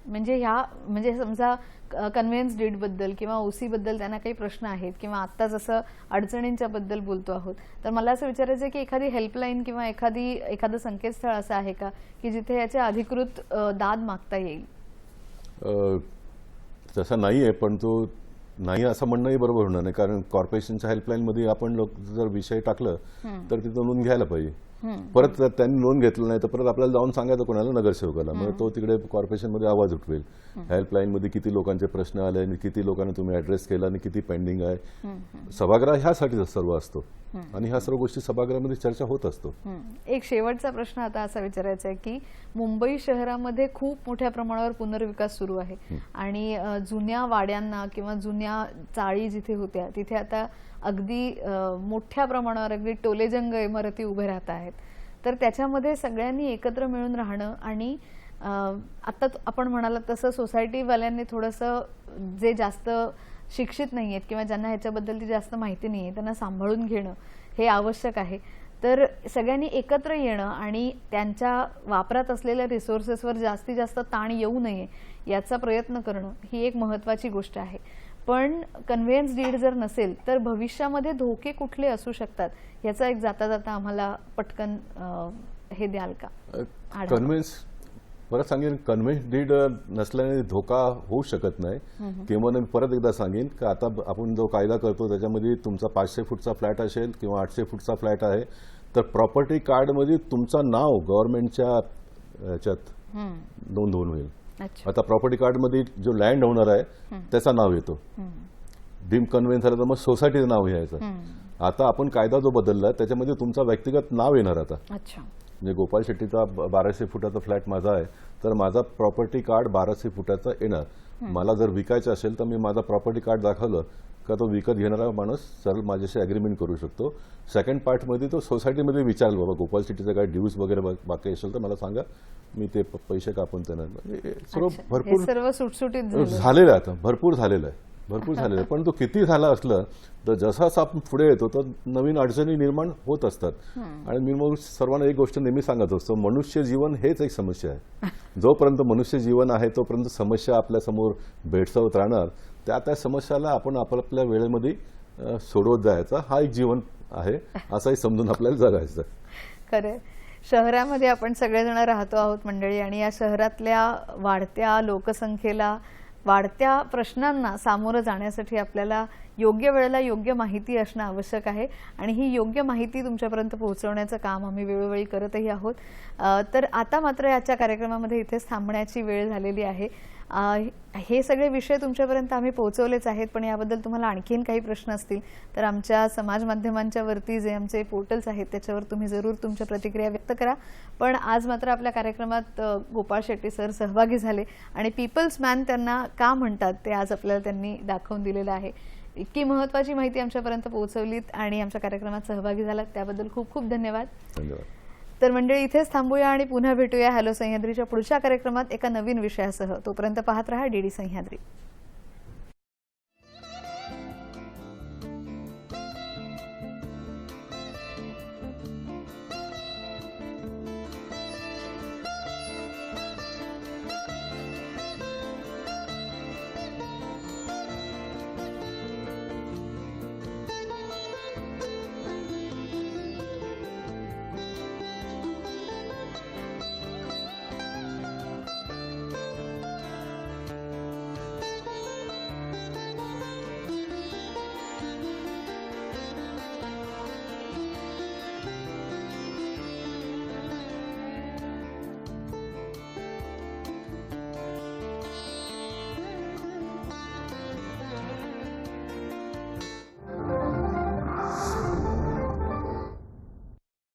म्हणजे समजा कन्व्हेन्स डीड बद्दल किंवा ओसी बद्दल त्यांना काही प्रश्न आहेत किंवा आता जसं अडचणींच्या बद्दल बोलतो आहोत तर मला असं विचारायचं की एखादी हेल्पलाईन किंवा एखादं संकेतस्थळ असं आहे का की जिथे याचे अधिकृत दाद मागता येईल? तसा नाही आहे, पण तो नाही असं म्हणणंही बरोबर होणार नाही. कारण कॉर्पोरेशनच्या हेल्पलाईनमध्ये आपण जर विषय टाकलं तर तिथं नोंद घ्यायला पाहिजे. परत जर त्यांनी नोंद घेतलं नाही तर परत आपल्याला जाऊन सांगायचं कोणाला, नगरसेवकाला. मग तो तिकडे कॉर्पोरेशनमध्ये आवाज उठवेल. हेल्पलाईनमध्ये किती लोकांचे प्रश्न आले आणि किती लोकांना तुम्ही ॲड्रेस केला आणि किती पेंडिंग आहे. सभागृह ह्यासाठी सर्व असतो आणि ह्या सर्व गोष्टी सभागृहामध्ये चर्चा होत असतो. एक शेवटचा प्रश्न आता असा विचारायचा आहे की मुंबई शहरामध्ये खूप मोठ्या प्रमाणावर पुनर्विकास सुरू आहे आणि जुन्या वाड्यांना किंवा जुन्या चाळी जिथे होत्या तिथे आता अगदी मोठ्या प्रमाणावर अगदी टोलेजंग इमारती उभे राहत आहेत. तर त्याच्यामध्ये सगळ्यांनी एकत्र मिळून राहणं आणि आता आपण म्हणालात तसं सोसायटीवाल्यांनी थोडंसं जे जास्त शिक्षित नाही आहेत किंवा ज्यांना ह्याच्याबद्दलची जास्त माहिती नाही आहे त्यांना सांभाळून घेणं हे आवश्यक आहे. तर सगळ्यांनी एकत्र येणं आणि त्यांच्या वापरात असलेल्या रिसोर्सेसवर जास्तीत जास्त ताण येऊ नये याचा प्रयत्न करणं ही एक महत्त्वाची गोष्ट आहे. पण कन्व्हेन्स डीड जर नसेल तर भविष्यामध्ये धोके कुठले असू शकतात याचा एक जाता जाता आम्हाला पटकन हे द्याल का? परत सांगेन कन्व्हेन्स डीड नसल्याने धोका होऊ शकत नाही. किंवा मी परत एकदा सांगेन की आता आपण जो कायदा करतो त्याच्यामध्ये तुमचा 500 फूटचा फ्लॅट असेल किंवा 800 फूटचा फ्लॅट आहे तर प्रॉपर्टी कार्डमध्ये तुमचं नाव गव्हर्नमेंटच्या ह्याच्यात नोंद होईल. आता प्रॉपर्टी कार्डमध्ये जो लँड ओनर आहे त्याचं नाव येतो. डीम कन्व्हेन्स झालं तर मग सोसायटीचं नाव यायचं. आता आपण कायदा जो बदलला त्याच्यामध्ये तुमचं व्यक्तिगत नाव येणार. आता म्हणजे गोपाल शेट्टीचा 1200 फुटाचा फ्लॅट माझा आहे तर माझा प्रॉपर्टी कार्ड 1200 फुटाचा येणार. मला जर विकायचं असेल तर मी माझा प्रॉपर्टी कार्ड दाखवलं का तो विकत घेणारा माणूस सरळ माझ्याशी अग्रीमेंट करू शकतो. सेकंड पार्टमध्ये तो सोसायटीमध्ये विचारेल बाबा गोपाल शेट्टीचा काय ड्यूज वगैरे बाकी असेल तर मला सांगा, मी ते पैसे कापून त्यांना. सर्व भरपूर सर्व सुटसुटीत झालेलं आहे. आता भरपूर झालेलं आहे. भरपूर झालेलं आहे. पण तो किती झाला असलं तर जसाच आपण पुढे येतो तर नवीन अडचणी निर्माण होत असतात. आणि मी मग सर्वांना एक गोष्ट नेहमी सांगत असतो, मनुष्य जीवन हेच एक समस्या आहे. जोपर्यंत मनुष्य जीवन आहे तोपर्यंत समस्या आपल्यासमोर भेडसावत राहणार. त्या समस्याला आपण आपापल्या वेळेमध्ये सोडवत जायचा, हा एक जीवन आहे असंही समजून आपल्याला जगायचं. खरंय. शहरामध्ये आपण सगळेजण राहतो आहोत मंडळी, आणि या शहरातल्या वाढत्या लोकसंख्येला, वाढत्या प्रश्नांना सामोरं जाण्यासाठी आपल्याला योग्य वेळेला योग्य माहिती असणं आवश्यक आहे. आणि ही योग्य माहिती तुमच्यापर्यंत पोहोचवण्याचं काम आम्ही वेळोवेळी करतही आहोत. तर आता मात्र याच्या कार्यक्रमामध्ये इथेच थांबण्याची वेळ झालेली आहे. हे सगळे विषय तुमच्यापर्यंत आम्ही पोहोचवलेच आहेत, पण याबद्दल तुम्हाला आणखीन काही प्रश्न असतील तर आमच्या समाज माध्यमांच्या वरती जे आमचे पोर्टल्स आहेत त्याच्यावर तुम्ही जरूर तुमच्या प्रतिक्रिया व्यक्त करा. पण आज मात्र आपल्या कार्यक्रमात गोपाळ शेट्टी सर सहभागी झाले आणि पीपल्स मॅन त्यांना का म्हणतात ते आज आपल्याला त्यांनी दाखवून दिलेलं आहे. इतकी महत्त्वाची माहिती आमच्यापर्यंत पोहोचवलीत आणि आमच्या कार्यक्रमात सहभागी झालात त्याबद्दल खूप खूप धन्यवाद. धन्यवाद. तर मंडळी, इथेच थांबूया आणि पुन्हा भेटूया हॅलो सह्याद्रीच्या पुढच्या कार्यक्रमात एका नवीन विषयासह. तोपर्यंत पाहत रहा DD सह्याद्री.